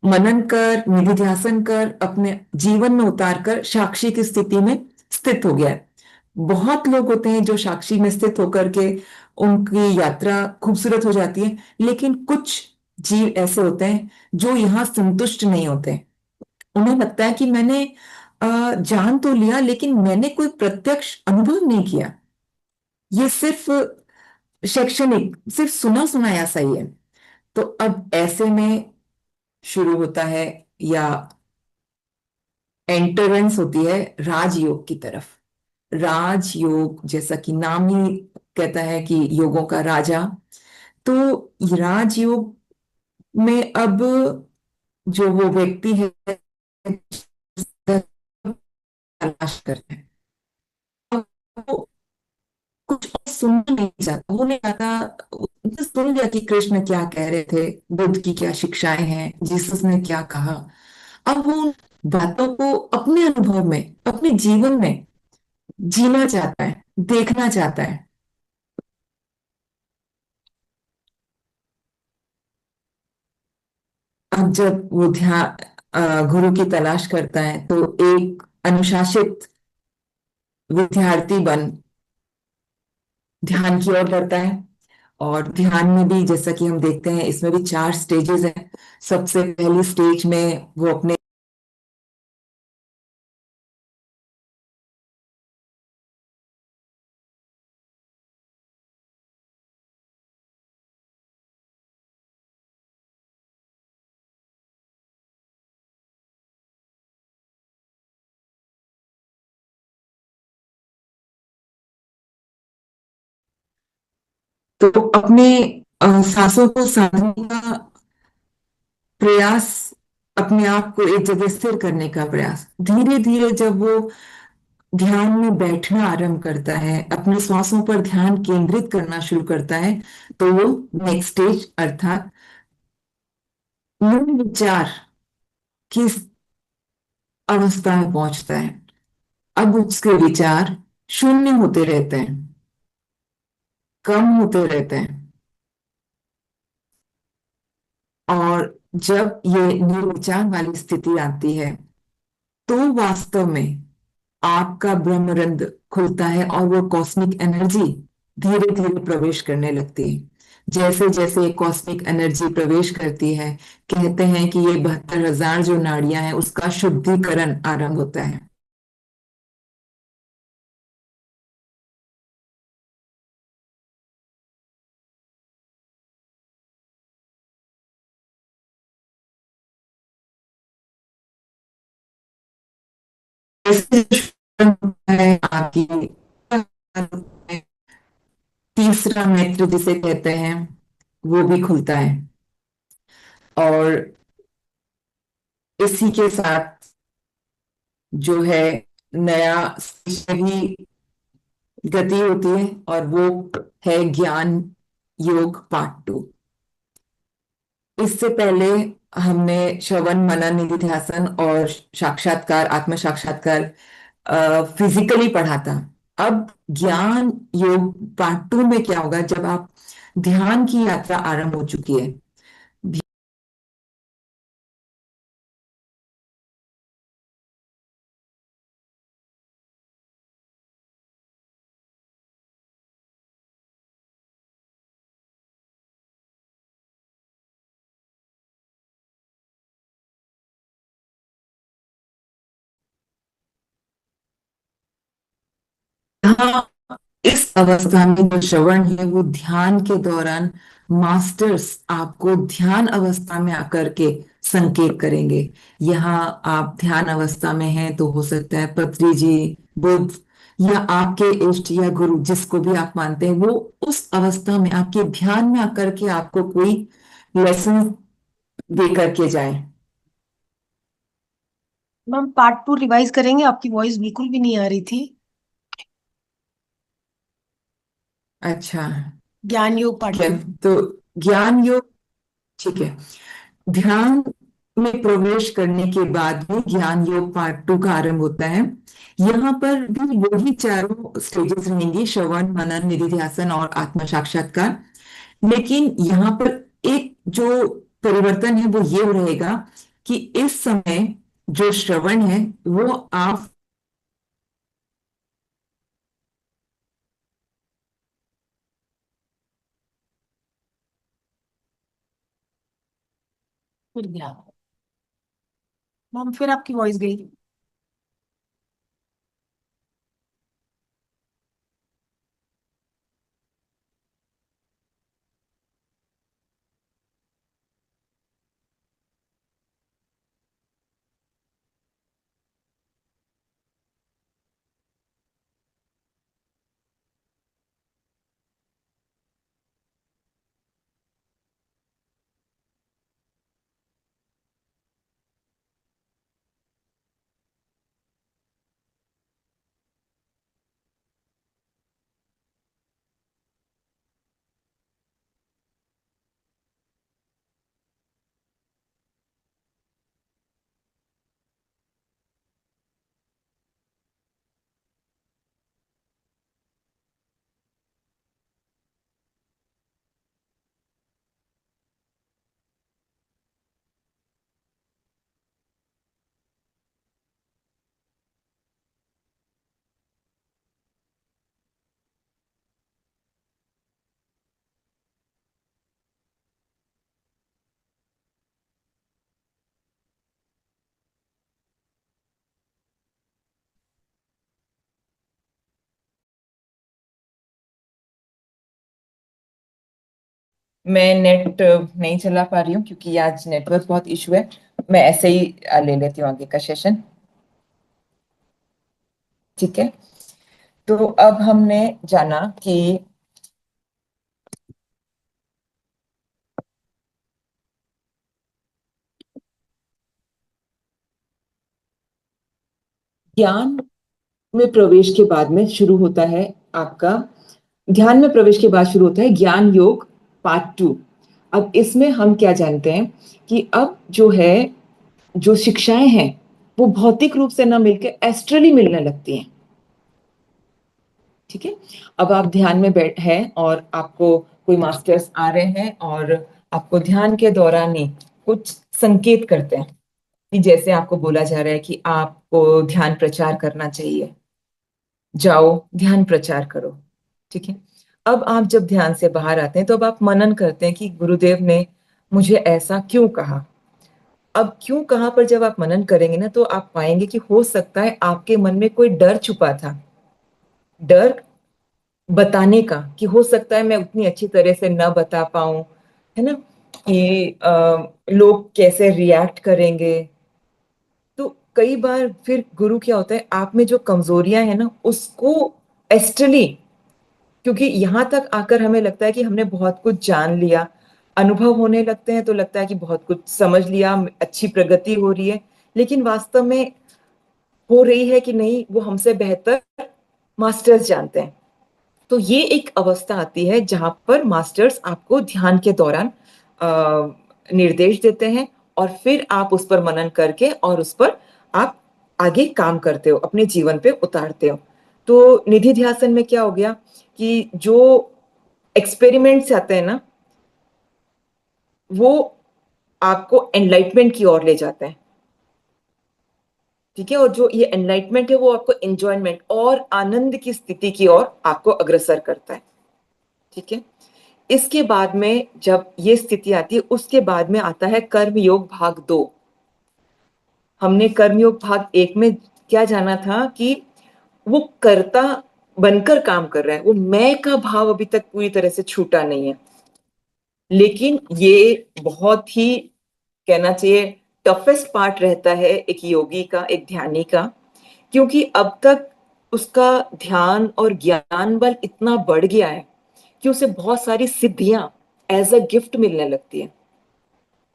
मनन कर, निधिध्यासन कर, अपने जीवन में उतार कर साक्षी की स्थिति में स्थित हो गया है। बहुत लोग होते हैं जो साक्षी में स्थित होकर के उनकी यात्रा खूबसूरत हो जाती है, लेकिन कुछ जीव ऐसे होते हैं जो यहाँ संतुष्ट नहीं होते। उन्हें लगता है कि मैंने जान तो लिया लेकिन मैंने कोई प्रत्यक्ष अनुभव नहीं किया, ये सिर्फ शैक्षणिक, सिर्फ सुना सुनाया सही है। तो अब ऐसे में शुरू होता है या एंट्रेंस होती है राजयोग की तरफ। राजयोग जैसा कि नाम ही कहता है कि योगों का राजा, तो राजयोग में अब जो वो व्यक्ति है तलाश करते हैं, अब वो कुछ और सुनना नहीं चाहता, वो नहीं चाहता। उसने सुन लिया कि कृष्ण क्या कह रहे थे, बुद्ध की क्या शिक्षाएं हैं, जीसस ने क्या कहा। अब वो उन बातों को अपने अनुभव में, अपने जीवन में जीना चाहता है, देखना चाहता है। अब जब वो ध्यान गुरु की तलाश करता है तो एक अनुशासित विद्यार्थी बन ध्यान की ओर बढ़ता है। और ध्यान में भी जैसा कि हम देखते हैं, इसमें भी 4 स्टेजेस हैं। सबसे पहली स्टेज में वो अपने तो अपने सांसों को साधने का प्रयास, अपने आप को एक जगह स्थिर करने का प्रयास, धीरे धीरे जब वो ध्यान में बैठना आरंभ करता है, अपने श्वासों पर ध्यान केंद्रित करना शुरू करता है, तो वो नेक्स्ट स्टेज अर्थात मूल विचार की अवस्था में पहुंचता है। अब उसके विचार शून्य होते रहते हैं, कम होते रहते हैं। और जब ये निर्विचार वाली स्थिति आती है तो वास्तव में आपका ब्रह्मरंध्र खुलता है और वो कॉस्मिक एनर्जी धीरे धीरे प्रवेश करने लगती है। जैसे जैसे कॉस्मिक एनर्जी प्रवेश करती है, कहते हैं कि ये 72,000 जो नाड़ियां हैं उसका शुद्धिकरण आरंभ होता है। जैसे है आपकी तीसरा नेत्र जिसे कहते हैं, वो भी खुलता है। और इसी के साथ जो है नया भी गति होती है, और वो है ज्ञान योग पार्ट 2। इससे पहले हमने श्रवण मनन निधिध्यासन और साक्षात्कार, आत्म साक्षात्कार फिजिकली पढ़ा था। अब ज्ञान योग पार्ट 2 में क्या होगा, जब आप ध्यान की यात्रा आरंभ हो चुकी है। यहाँ इस अवस्था में जो श्रवण है वो ध्यान के दौरान मास्टर्स आपको ध्यान अवस्था में आकर के संकेत करेंगे। यहाँ आप ध्यान अवस्था में हैं तो हो सकता है पत्री जी, बुद्ध, या आपके इष्ट या गुरु जिसको भी आप मानते हैं, वो उस अवस्था में आपके ध्यान में आकर के आपको कोई लेसन दे करके जाए। मैम पार्ट 2 रिवाइज करेंगे, आपकी वॉइस बिल्कुल भी नहीं आ रही थी। अच्छा, ज्ञान योग ठीक पार्ट है। 2। तो ज्ञान योग, ठीक है। ध्यान में प्रवेश करने के बाद में ज्ञान योग पार्ट 2 का आरंभ होता है। यहाँ पर भी वही चारों स्टेजेस रहेंगी, श्रवण मनन निधिध्यासन और आत्म साक्षात्कार। लेकिन यहाँ पर एक जो परिवर्तन है वो ये रहेगा कि इस समय जो श्रवण है वो आप फिर गया मैम, फिर आपकी वॉइस गई। मैं नेट नहीं चला पा रही हूँ क्योंकि आज नेटवर्क बहुत इशू है। मैं ऐसे ही ले लेती हूँ आगे का सेशन। ठीक है, तो अब हमने जाना कि ज्ञान में प्रवेश के बाद में शुरू होता है आपका ध्यान में प्रवेश के बाद शुरू होता है ज्ञान योग पार्ट 2। अब इसमें हम क्या जानते हैं कि अब जो है, जो शिक्षाएं हैं वो भौतिक रूप से ना मिलकर एस्ट्रली मिलने लगती हैं। ठीक है, अब आप ध्यान में बैठ हैं और आपको कोई मास्टर्स आ रहे हैं और आपको ध्यान के दौरान ही कुछ संकेत करते हैं कि जैसे आपको बोला जा रहा है कि आपको ध्यान प्रचार करना चाहिए, जाओ ध्यान प्रचार करो। ठीक है, अब आप जब ध्यान से बाहर आते हैं तो अब आप मनन करते हैं कि गुरुदेव ने मुझे ऐसा क्यों कहा। अब क्यों कहा पर जब आप मनन करेंगे ना तो आप पाएंगे कि हो सकता है आपके मन में कोई डर छुपा था, डर बताने का, कि हो सकता है मैं उतनी अच्छी तरह से न बता पाऊं, है ना, कि लोग कैसे रिएक्ट करेंगे। तो कई बार फिर गुरु क्या होता है, आप में जो कमजोरियां हैं ना उसको एस्ट्रली, क्योंकि यहाँ तक आकर हमें लगता है कि हमने बहुत कुछ जान लिया, अनुभव होने लगते हैं तो लगता है कि बहुत कुछ समझ लिया, अच्छी प्रगति हो रही है, लेकिन वास्तव में हो रही है कि नहीं वो हमसे बेहतर मास्टर्स जानते हैं। तो ये एक अवस्था आती है जहां पर मास्टर्स आपको ध्यान के दौरान निर्देश देते हैं और फिर आप उस पर मनन करके और उस पर आप आगे काम करते हो, अपने जीवन पे उतारते हो। तो निधि ध्यासन में क्या हो गया कि जो एक्सपेरिमेंट्स आते हैं ना वो आपको एनलाइटमेंट की ओर ले जाते हैं। ठीक है, और जो ये एनलाइटमेंट है वो आपको एंजॉयमेंट और आनंद की स्थिति की ओर आपको अग्रसर करता है। ठीक है, इसके बाद में जब ये स्थिति आती है उसके बाद में आता है कर्मयोग भाग 2। हमने कर्मयोग भाग 1 में क्या जाना था कि वो कर्ता बनकर काम कर रहा है, वो मैं का भाव अभी तक पूरी तरह से छूटा नहीं है। लेकिन ये बहुत ही, कहना चाहिए, टफेस्ट पार्ट रहता है एक योगी का, एक ध्यानी का, क्योंकि अब तक उसका ध्यान और ज्ञान बल इतना बढ़ गया है कि उसे बहुत सारी सिद्धियां एज अ गिफ्ट मिलने लगती है।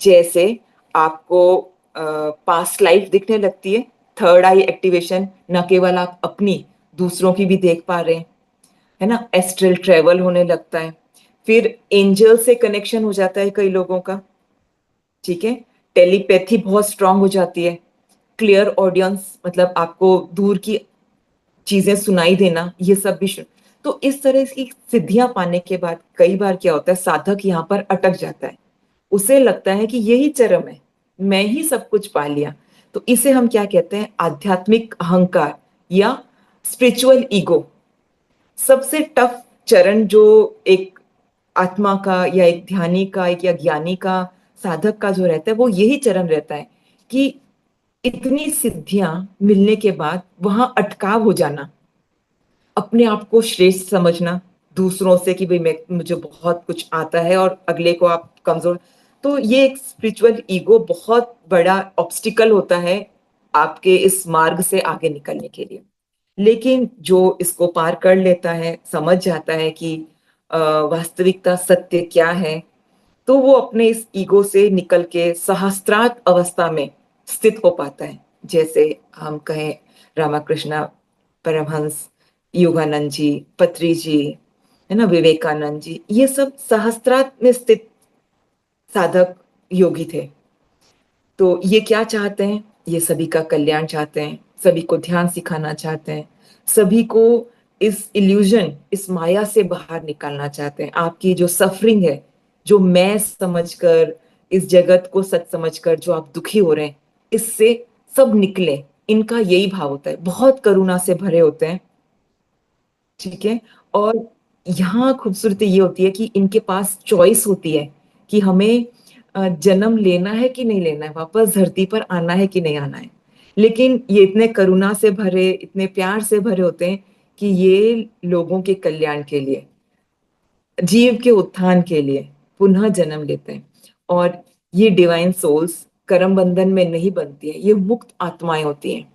जैसे आपको पास्ट लाइफ दिखने लगती है, थर्ड आई एक्टिवेशन, न केवल आप अपनी, दूसरों की भी देख पा रहे हैं, है ना, एस्ट्रल ट्रेवल होने लगता है, फिर एंजल से कनेक्शन हो जाता है कई लोगों का। ठीक है, टेलीपैथी बहुत स्ट्रांग हो जाती है, क्लियर ऑडियंस मतलब आपको दूर की चीजें सुनाई देना, ये सब भी तो इस तरह की सिद्धियां पाने के बाद कई बार क्या होता है, साधक यहाँ पर अटक जाता है, उसे लगता है कि यही चरम है, मैं ही सब कुछ पा लिया। तो इसे हम क्या कहते हैं, आध्यात्मिक अहंकार या स्पिरिचुअल ईगो। सबसे टफ चरण जो एक आत्मा का या एक ध्यानी का, एक या ज्ञानी का, साधक का जो रहता है वो यही चरण रहता है कि इतनी सिद्धियां मिलने के बाद वहां अटकाव हो जाना, अपने आप को श्रेष्ठ समझना दूसरों से कि भाई मैं, मुझे बहुत कुछ आता है और अगले को आप कमजोर। तो ये एक स्पिरिचुअल ईगो बहुत बड़ा ऑब्स्टिकल होता है आपके इस मार्ग से आगे निकलने के लिए। लेकिन जो इसको पार कर लेता है, समझ जाता है कि वास्तविकता सत्य क्या है, तो वो अपने इस ईगो से निकल के सहस्त्रार्थ अवस्था में स्थित हो पाता है। जैसे हम कहें रामकृष्ण परमहंस, योगानंद जी, पत्री जी, है ना, विवेकानंद जी, ये सब सहस्त्रार्थ में स्थित साधक योगी थे। तो ये क्या चाहते हैं, ये सभी का कल्याण चाहते हैं, सभी को ध्यान सिखाना चाहते हैं, सभी को इस इल्यूजन, इस माया से बाहर निकालना चाहते हैं। आपकी जो सफरिंग है, जो मैं समझकर, इस जगत को सच समझकर जो आप दुखी हो रहे हैं, इससे सब निकले, इनका यही भाव होता है, बहुत करुणा से भरे होते हैं। ठीक है, और यहाँ खूबसूरती ये होती है कि इनके पास चॉइस होती है कि हमें जन्म लेना है कि नहीं लेना है, वापस धरती पर आना है कि नहीं आना है। लेकिन ये इतने करुणा से भरे, इतने प्यार से भरे होते हैं कि ये लोगों के कल्याण के लिए, जीव के उत्थान के लिए, पुनः जन्म लेते हैं। और ये डिवाइन सोल्स कर्म बंधन में नहीं बनती है, ये मुक्त आत्माएं होती हैं।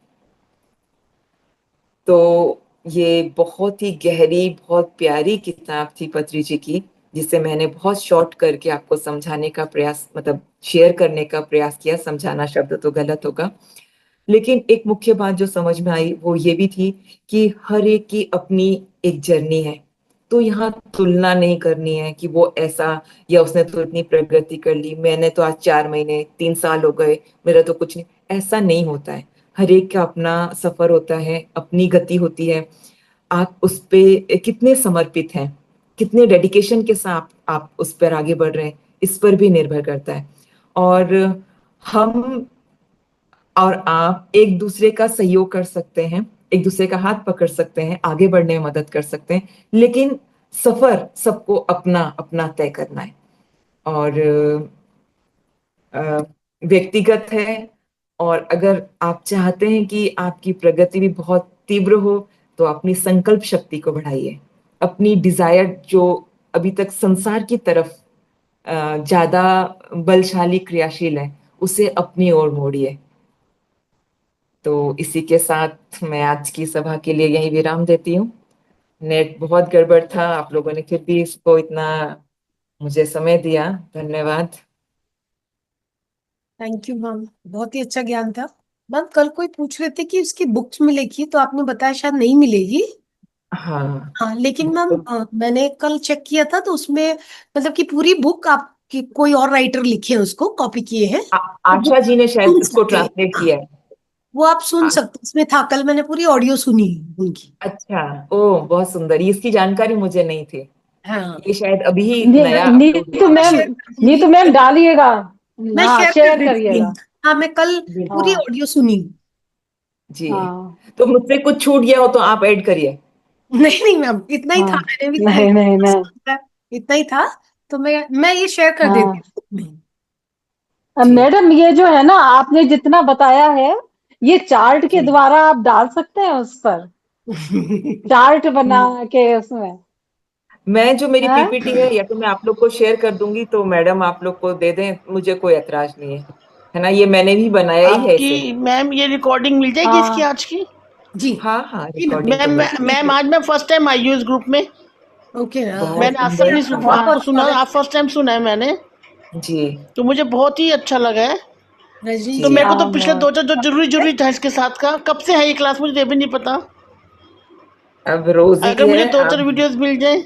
तो ये बहुत ही गहरी, बहुत प्यारी किताब थी पत्री जी की, जिसे मैंने बहुत शॉर्ट करके आपको समझाने का प्रयास, मतलब शेयर करने का प्रयास किया। समझाना शब्द तो गलत होगा, लेकिन एक मुख्य बात जो समझ में आई वो ये भी थी कि हर एक की अपनी एक जर्नी है। तो यहाँ तुलना नहीं करनी है कि वो ऐसा या उसने तो इतनी प्रगति कर ली, मैंने तो आज 4 महीने 3 साल हो गए, मेरा तो कुछ नहीं। ऐसा नहीं होता है। हर एक का अपना सफर होता है, अपनी गति होती है। आप उस पे कितने समर्पित हैं, कितने डेडिकेशन के साथ आप उस पर आगे बढ़ रहे हैं, इस पर भी निर्भर करता है। और हम और आप एक दूसरे का सहयोग कर सकते हैं, एक दूसरे का हाथ पकड़ सकते हैं, आगे बढ़ने में मदद कर सकते हैं, लेकिन सफर सबको अपना अपना तय करना है। और व्यक्तिगत है। और अगर आप चाहते हैं कि आपकी प्रगति भी बहुत तीव्र हो, तो अपनी संकल्प शक्ति को बढ़ाइए। अपनी डिजायर जो अभी तक संसार की तरफ ज्यादा बलशाली क्रियाशील है, उसे अपनी ओर मोड़िए। तो इसी के साथ मैं आज की सभा के लिए यही विराम देती हूँ। नेट बहुत गड़बड़ था, आप लोगों ने फिर भी इसको इतना मुझे समय दिया, धन्यवाद। थैंक यू मैम, बहुत ही अच्छा ज्ञान था। मैम कल कोई पूछ रहे थे कि उसकी बुक्स मिलेगी, तो आपने बताया शायद नहीं मिलेगी। हाँ, हाँ, लेकिन मैम तो मैंने कल चेक किया था, तो उसमें मतलब कि पूरी बुक आपकी कोई और राइटर लिखे हैं, उसको कॉपी किए हैं, तो आशा बुक जी ने शायद सुन इसको सकते ट्रांसलेट हैं। किया है। वो आप सुन आ- सकते हैं, इसमें था, कल मैंने पूरी ऑडियो सुनी उनकी। अच्छा, ओ बहुत सुंदर, इसकी जानकारी मुझे नहीं थी। हाँ, ये शायद अभी ही नया अपलोड नीतू हुआ मैं है। मैम, शेयर कर दूंगी। नीतू मैम डालिएगा। मैं हाँ, शेयर कर शेयर देती हूँ करिएगा। लिंक। हाँ, मैं कल पूरी हाँ ऑडियो सुनी। जी। हाँ तो मुझसे कुछ छूट गया हो तो आप ऐड करिए। नहीं नहीं मैम, इतना ही था, हाँ, मैंने भी इतना ही नहीं नहीं नहीं। इतना ही था। तो मैं ये शेयर कर देती हाँ हूँ। जी मैडम, ये जो है ना, आपने जितना बताया है, ये चार्ट के जी। द्वारा आप डाल सकते हैं उस पर, चार्ट बना के उसमें। मैं जो मेरी हाँ पीपीटी है, या तो मैं आप लोग को शेयर कर दूंगी, तो मैडम आप लोग को दे दें, मुझे कोई ऐतराज नहीं है ना। ये मैंने भी बनाया ही है इसे। आपकी मैम ये रिकॉर्डिंग मिल जाएगी इसकी हाँ आज की? जी हाँ हाँ, जी मैम, रिकॉर्डिंग तो मैम मिल मैम जाएगी। आज मैं फर्स्ट टाइम आई हूँ इस ग्रुप में। ओके। बहुत मैंने आज जी तक सुंदर। नहीं आपका सुना, बहुत आपको बहुत सुना, स्वागत आप फर्स्ट टाइम सुना है मैंने, जी तो मुझे बहुत ही अच्छा लगा है। है रजनी तो जी। जी। मेरे को तो पिछले हाँ 2 4 जो जरूरी जरूरी था इसके साथ का, कब से है ये क्लास मुझे ये भी नहीं पता। अब रोज ही अगर मुझे है। दो चार अब वीडियोस मिल जाए।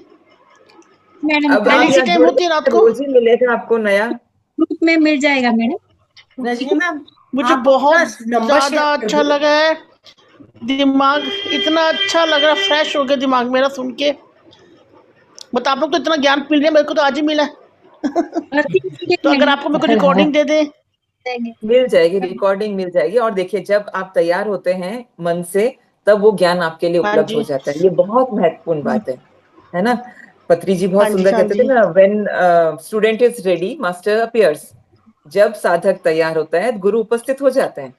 मैडम अब आप डेली कल इसी यहाँ टाइम जुड़ होती है रात गए, को। रोज ही मिलेगा आपको नया। ग्रुप में मिल जाएगा मैडम। रजनी मैम, मुझे आप बहुत अपना नंबर ज्यादा शेयर कर अच्छा दो। लगा है। दिमाग इतना अच्छा लग रहा, फ्रेश हो गया दिमाग मेरा सुन के। बट आप लोग तो इतना ज्ञान मिल रहा है, मेरे को तो आज ही मिला है। आरती मिलेगी तो अगर मैडम, आपको मेरे को रिकॉर्डिंग दे दें। देंगे। मिल जाएगी, रिकॉर्डिंग मिल जाएगी। और देखिए, जब आप तैयार होते हैं मन से, तब वो ज्ञान आपके लिए हाँ उपलब्ध हो जी, जाता है। ये बहुत महत्वपूर्ण बात है ना। पत्री जी बहुत हाँ जी, सुंदर हाँ कहते थे जी। ना, when student is ready master appears. जब साधक तैयार होता है, गुरु उपस्थित हो जाते हैं।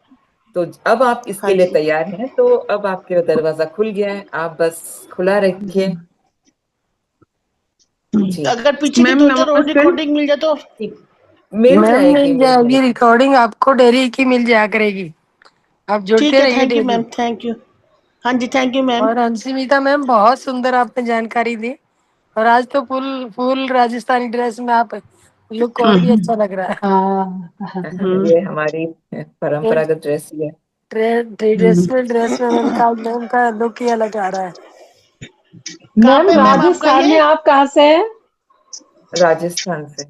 तो अब आप हाँ इसके लिए जी। तैयार हैं, तो अब आपके दरवाजा खुल गया है, आप बस खुला रखिए। जी अगर पीछे की मैम दो चार और नमस्ते। रिकॉर्डिंग मिल जाए तो। मिल मैम जाएगी, मिल मिल जाएगी जाएगी। रिकॉर्डिंग, आपको डेली की मिल जाया करेगी। आप ठीक जुड़ते है, रहिए thank you daily. Ma'am, thank you. हाँ जी, थैंक यू मैम। और अंशिमिता मैम, बहुत सुंदर आपने जानकारी दी। और आज तो फुल फुल राजस्थानी ड्रेस में आप लुक और भी अच्छा लग रहा है। हाँ ये हमारी परंपरागत ड्रेस ही है। ट्रेडिशनल ड्रेस में मैम का लुक ही अलग आ रहा है। कहाँ मैम, पे मैम आपका राजस्थान में ये? आप कहाँ से हैं? राजस्थान से।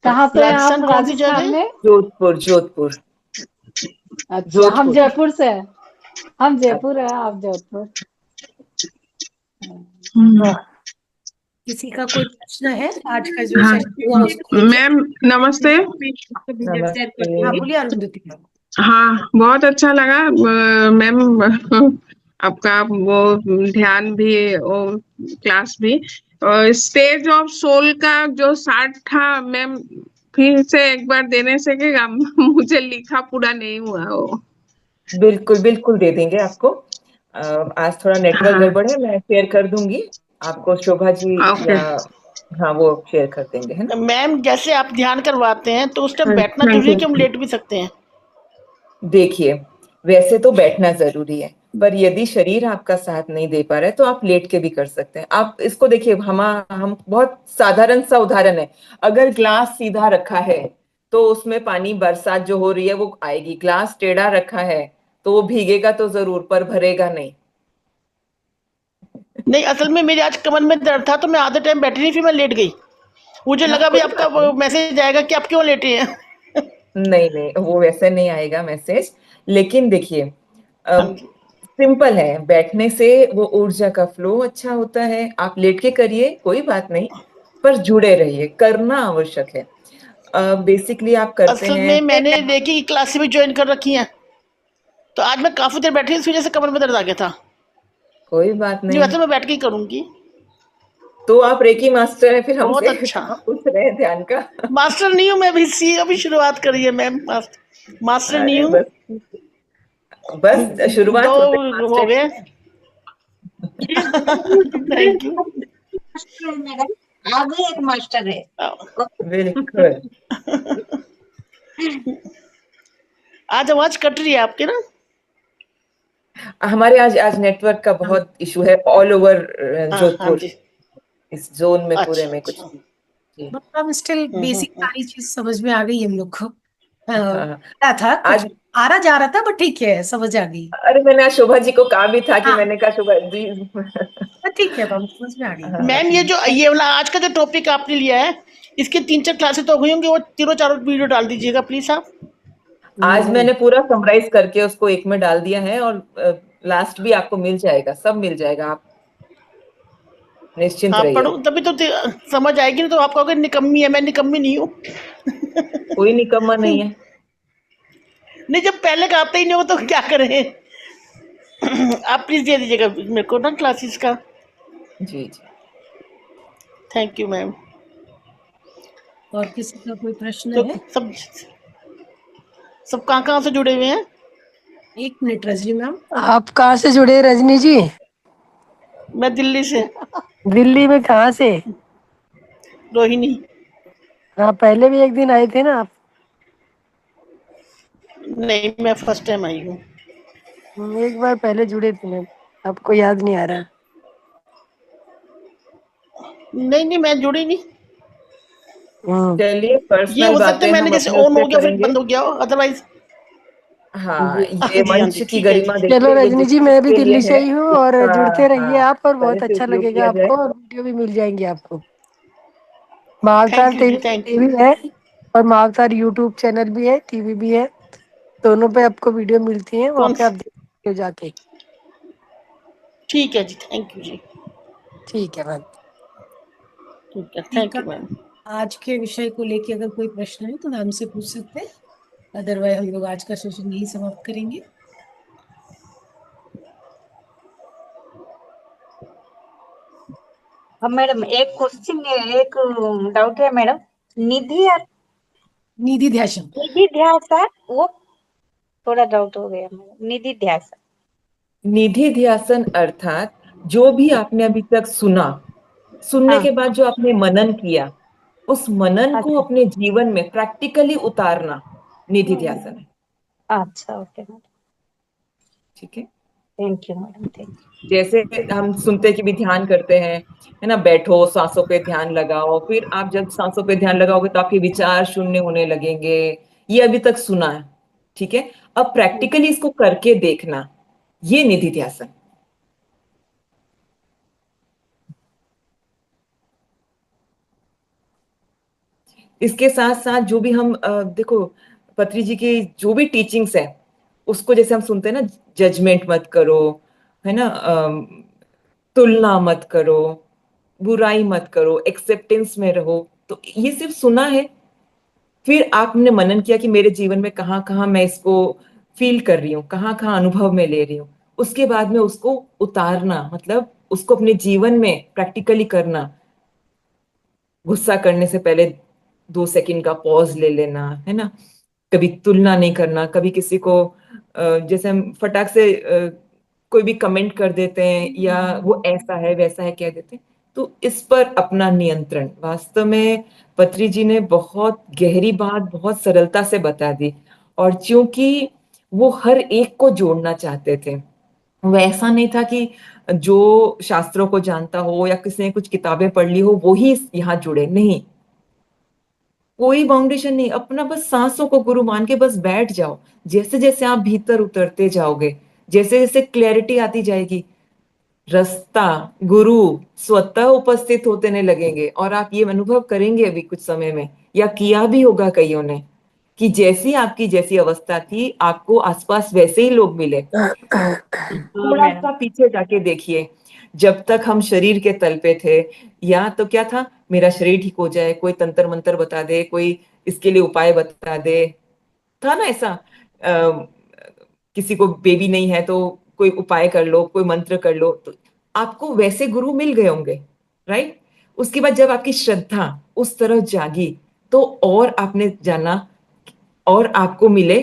कहाँ से हैं आप राजस्थान कौन सी राजस्थान जगह? में? जोधपुर, जोधपुर। अच्छा, हम जोधपुर। जयपुर से हैं। हम जयपुर अच्छा। है, आप जोधपुर। हाँ, किसी का कोई प्रश्न है आज का जो हाँ सेशन हुआ उसको लेके? मैम नमस्ते। हाँ, नमस्ते। बोलिए अरुंधति मैम। हाँ बहुत अच्छा लगा मैम। आपका वो ध्यान भी, वो क्लास भी, और स्टेज ऑफ सोल का जो साठ था मैम, फिर से एक बार देने से कि मुझे लिखा पूरा नहीं हुआ वो। बिल्कुल बिल्कुल दे देंगे आपको। आज थोड़ा नेटवर्क हाँ गड़बड़ है, मैं शेयर कर दूंगी आपको। शोभा जी ओके। या हाँ वो शेयर कर देंगे, है ना। मैम जैसे आप ध्यान करवाते हैं तो उस टाइम हाँ, बैठना हाँ जरूरी है जी। कि हम लेट भी सकते हैं? देखिए, वैसे तो बैठना जरूरी है, पर यदि शरीर आपका साथ नहीं दे पा रहा है तो आप लेट के भी कर सकते हैं। आप इसको देखिए, हम बहुत साधारण सा उदाहरण है। अगर ग्लास सीधा रखा है तो उसमें पानी, बरसात जो हो रही है वो आएगी। ग्लास टेढ़ा रखा है तो वो भीगेगा तो जरूर, पर भरेगा नहीं। नहीं, असल में मेरी आज कमर में दर्द था तो मैं आधे टाइम बैठी नहीं, फिर मैं लेट गई। मुझे हाँ लगा भाई कोई आपका बात नहीं। मैसेज आएगा कि आप क्यों लेटे हैं। नहीं नहीं, वो वैसे नहीं आएगा मैसेज। लेकिन देखिए, हाँ जी। सिंपल है, बैठने से वो ऊर्जा का फ्लो अच्छा होता है। आप लेट के करिए, कोई बात नहीं, पर जुड़े रहिए, करना आवश्यक है। बेसिकली आप करते असल हैं। में मैंने रेकी की क्लासेस भी ज्वाइन कर रखी हैं, तो आज मैं काफी देर बैठी, इस वजह से कमर में दर्द आ गया था। कोई बात जी, नहीं, वैसे मैं बैठ के ही करूंगी। तो आप रेकी मास्टर हैं, फिर बहुत हमसे अच्छा। कहाँ पूछ रहे हैं ध्यान का। मास्टर नहीं हूँ मैं, अभी शुरुआत करी है मैम। मास्टर नहीं अरे हूँ। बस, बस शुरुआत होते ही दो हो मास्टर गए। है। Thank you. मैडम आप भी एक मास्टर है। बिल्कुल। आज आवाज कट रही है आपके ना। हमारे आज आज नेटवर्क का बहुत इशू है ऑल ओवर हाँ हाँ जोधपुर, जी। इस जोन में पूरे अच्छा में कुछ। अच्छा। जी। मतलब स्टिल बेसिक हम्म। सारी चीज समझ में आ गई हम लोग को। हाँ क्या था कुछ आज, आ रहा जा रहा था, बट ठीक है, समझ आ गई। अरे मैंने आज शोभा जी को कहा भी था कि हाँ, मैंने कहा शोभा जी। but ठीक है, हम समझ में आ गई। हाँ, मैम ये वाला आज का जो टॉपिक आपने लिया है, इसके 3-4 क्लासेस तो हो गई होंगी, वो तीनों चारों वीडियो डाल दीजिएगा प्लीज आप। आज मैंने पूरा समराइज करके उसको एक में डाल दिया है, और लास्ट भी आपको मिल जाएगा, सब मिल जाएगा, आप निश्चिंत हाँ रहिए। पढ़ो, तभी तो समझ आएगी, नहीं तो आप कहोगे निकम्मी है। मैं निकम्मी नहीं हूँ। कोई निकम्मा नहीं है। नहीं, जब पहले का आता ही नहीं हो तो क्या करें। आप प्लीज दे दीजिएगा मेरे को ना क्लासेस का। जी जी। Thank you ma'am. और किसी का कोई प्रश्न तो है? सब सब कहाँ से जुड़े हुए हैं? एक मिनट रजनी मैम। आप कहाँ से जुड़े हैं, रजनी जी? मैं दिल्ली से। दिल्ली में कहाँ से? रोहिणी। हाँ, पहले भी एक दिन आए थे ना आप। नहीं, मैं फर्स्ट टाइम आई हूँ। एक बार पहले जुड़े थे मैम, आपको याद नहीं आ रहा? नहीं नहीं, मैं जुड़ी नहीं। हम्म। चलिए, ये पर्सनल हो सकता है बातें मैंने हम जैसे अपने ऑन उससे हो गया फिर करेंगे। बंद हो गया हो, अदरवाइज। हाँ, जी। ये हाँ मंच जी, की ठीक है जी। गरिमा चलो देखिए, ये रजनी जी, मैं भी जिसके लिए दिल्ली से है ही हूँ, और उसका, जुड़ते रहिए हाँ, आप, और तरह बहुत से अच्छा उपयोग लगेगा किया जाए। आपको, और वीडियो भी मिल जाएंगे आपको। महाअवतार थैंक यू जी, टीवी थैंक यू। टीवी है, और महाअवतार यूट्यूब चैनल भी है, टीवी भी है। दोनों पे आपको वीडियो मिलती है, वहाँ कौन पे आप सा? देख सकते हो जाके। ठीक है जी, थैंक यू जी। ठीक है मैम। ठीक है, ठीक थैंक है, यू मैम। आज के विषय को लेके अगर कोई प्रश्न है तो मैम से पूछ सकते हैं, अदरवाइज हम लोग आज का सेशन यही समाप्त करेंगे। हाँ मैडम, एक क्वेश्चन, एक डाउट है मैडम। निधि और निधि ध्यान। निधि ध्यान वो थोड़ा डाउट हो गया मैडम। निधि ध्यान। निधि ध्यासन अर्थात जो भी आपने अभी तक सुना, सुनने हाँ। के बाद जो आपने मनन किया, उस मनन को अच्छा। अपने जीवन में प्रैक्टिकली उतारना निधि ध्यासन है। अच्छा, ओके मैडम। ठीक है। थैंक यू मैडम, थैंक जैसे हम सुनते कि भी ध्यान करते हैं, है ना, बैठो, सांसों पे ध्यान लगाओ, फिर आप जब सांसों पे ध्यान लगाओगे तो आपके विचार शून्य होने लगेंगे। ये अभी तक सुना है, ठीक है। अब यू। प्रैक्टिकली इसको करके देखना, ये निधि ध्यासन। इसके साथ साथ जो भी हम देखो, पत्री जी की जो भी टीचिंग्स है, उसको जैसे हम सुनते हैं ना, जजमेंट मत करो, है ना, तुलना मत करो, बुराई मत करो, एक्सेप्टेंस में रहो, तो ये सिर्फ सुना है। फिर आपने मनन किया कि मेरे जीवन में कहाँ कहाँ मैं इसको फील कर रही हूँ, कहाँ कहाँ अनुभव में ले रही हूँ। उसके बाद में उसको उतारना, मतलब उसको अपने जीवन में प्रैक्टिकली करना। गुस्सा करने से पहले 2 सेकंड का पॉज ले लेना, है ना, कभी तुलना नहीं करना, कभी किसी को जैसे हम फटाक से कोई भी कमेंट कर देते हैं, या वो ऐसा है वैसा है कह देते हैं, तो इस पर अपना नियंत्रण, वास्तव में पत्री जी ने बहुत गहरी बात बहुत सरलता से बता दी। और क्योंकि वो हर एक को जोड़ना चाहते थे, वो ऐसा नहीं था कि जो शास्त्रों को जानता हो या किसी ने कुछ किताबें पढ़ ली हो वो ही यहाँ जुड़े, नहीं, कोई बाउंडेशन नहीं, अपना बस सांसों को गुरु मान के बस बैठ जाओ। जैसे जैसे आप भीतर उतरते जाओगे, जैसे जैसे क्लैरिटी आती जाएगी, रास्ता गुरु स्वतः उपस्थित होते लगेंगे। और आप ये अनुभव करेंगे अभी कुछ समय में, या किया भी होगा कईयों ने, कि जैसी आपकी जैसी अवस्था थी आपको आसपास वैसे ही लोग मिले। थोड़ा सा पीछे जाके देखिए, जब तक हम शरीर के तल पे थे, या तो क्या था, मेरा शरीर ठीक हो जाए, कोई तंत्र मंत्र बता दे, कोई इसके लिए उपाय बता दे, था ना ऐसा। किसी को बेबी नहीं है तो कोई उपाय कर लो, कोई मंत्र कर लो, तो आपको वैसे गुरु मिल गए होंगे, राइट। उसके बाद जब आपकी श्रद्धा उस तरफ जागी तो और आपने जाना, और आपको मिले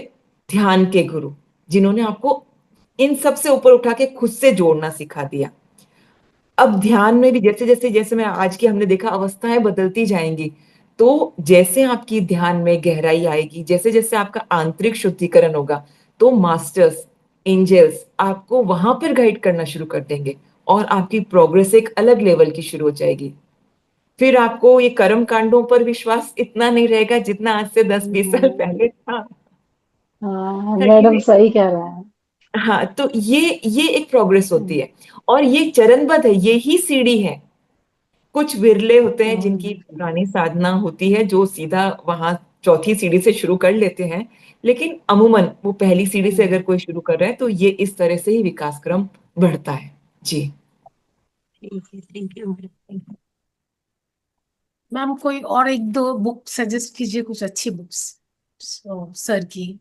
ध्यान के गुरु, जिन्होंने आपको इन सब से ऊपर उठा के खुद से जोड़ना सिखा दिया। अब ध्यान में भी जैसे जैसे जैसे मैं आज की हमने देखा अवस्थाएं बदलती जाएंगी, तो जैसे आपकी ध्यान में गहराई आएगी, जैसे जैसे आपका आंतरिक शुद्धिकरण होगा, तो मास्टर्स एंजल्स आपको वहां पर गाइड करना शुरू कर देंगे और आपकी प्रोग्रेस एक अलग लेवल की शुरू हो जाएगी। फिर आपको ये कर्म कांडों पर विश्वास इतना नहीं रहेगा जितना आज से 10-20 साल पहले था, हाँ है कि मैडम नहीं? सही कह रहे हैं। हाँ, तो ये एक प्रोग्रेस होती है, और ये चरणबद्ध है, ये ही सीढ़ी है। कुछ विरले होते हैं जिनकी पुरानी साधना होती है जो सीधा वहां चौथी सीढ़ी से शुरू कर लेते हैं, लेकिन अमूमन वो पहली सीढ़ी से अगर कोई शुरू कर रहा है तो ये इस तरह से ही विकास क्रम बढ़ता है। जी थैंक यू मैम। कोई और एक दो बुक सजेस्ट कीजिए, कुछ अच्छी बुक्स सर की।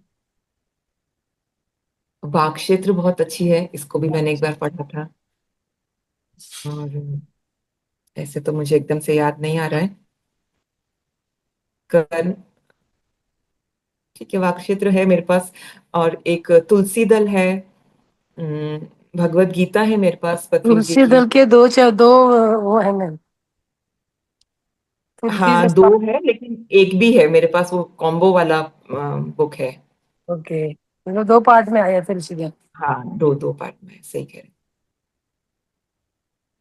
वाक क्षेत्र बहुत अच्छी है, इसको भी मैंने एक बार पढ़ा था, और ऐसे तो मुझे एकदम से याद नहीं आ रहा है। कर्म, ठीक है, वाक क्षेत्र है मेरे पास, और एक तुलसी दल है, भगवत गीता है मेरे पास पत्रिजी तुलसी की। दल के दो वो है मैम। तुलसी हाँ, दल। 2 है, लेकिन एक भी है मेरे पास, वो कॉम्बो वाला बुक है। ओके, मतलब 2 पार्ट में आया तुलसी दल। हाँ, दो दो पार्ट में, सही कह रहे हैं।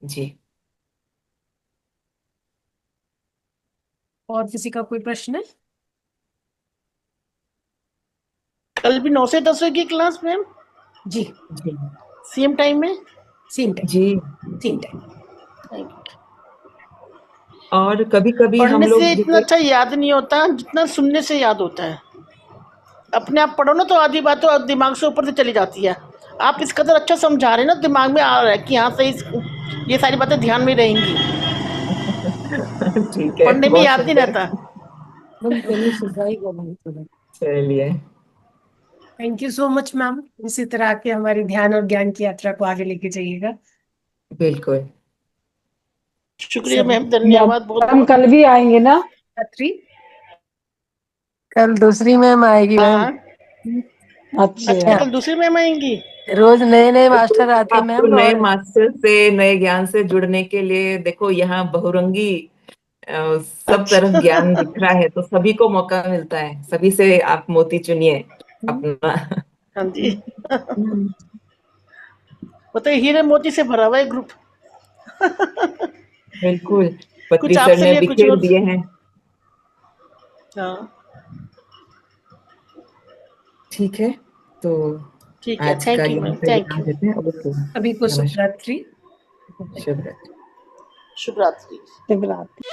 जी, और किसी का कोई प्रश्न है? कल भी 9 से 10 की क्लास मैम, जी जी, सेम टाइम में। सेम टाइम, जी। Same time. और कभी कभी हम पढ़ने से लोग इतना जैसे, अच्छा याद नहीं होता जितना सुनने से याद होता है। अपने आप पढ़ो ना तो आधी बात तो दिमाग से ऊपर से चली जाती है। आप इस कदर अच्छा समझा रहे हैं ना, दिमाग में आ रहा है कि हाँ सही, ये सारी बातें ध्यान में रहेंगी। ठीक है, पढ़ने में बहुत याद नहीं सुंदर, रहता। चलिए, thank you so much ma'am. इसी तरह के हमारी ध्यान और ज्ञान की यात्रा को आगे लेके जाइएगा। बिल्कुल। शुक्रिया सभी मैम, धन्यवाद बहुत मैडम बहुत। कल भी आएंगे ना? छात्री कल दूसरी मैम आएगी मैम। हाँ, अच्छा अच्छा कल दूसरी मैम आएंगी। रोज नए नए मास्टर आते हैं आपको मैम। नए और मास्टर से नए ज्ञान से जुड़ने के लिए देखो, यहाँ बहुरंगी सब तरफ अच्छा ज्ञान दिख रहा है, तो सभी को मौका मिलता है, सभी से आप मोती चुनिए अपना। हाँ जी बताइए, हीरे मोती से भरा हुआ है ग्रुप। बिल्कुल, कुछ पत्री सर आपसे ने लिए कुछ बिखेर और। दिए हैं। हाँ ठीक है, तो ठीक है, आज का थैंक यू यहाँ मैम, पे थैंक विराम यू। देते हैं। ओके, सभी को शुभ नमस्कार, रात्रि। शुभ रात्रि। शुभ रात्रि। शिवरात्रि।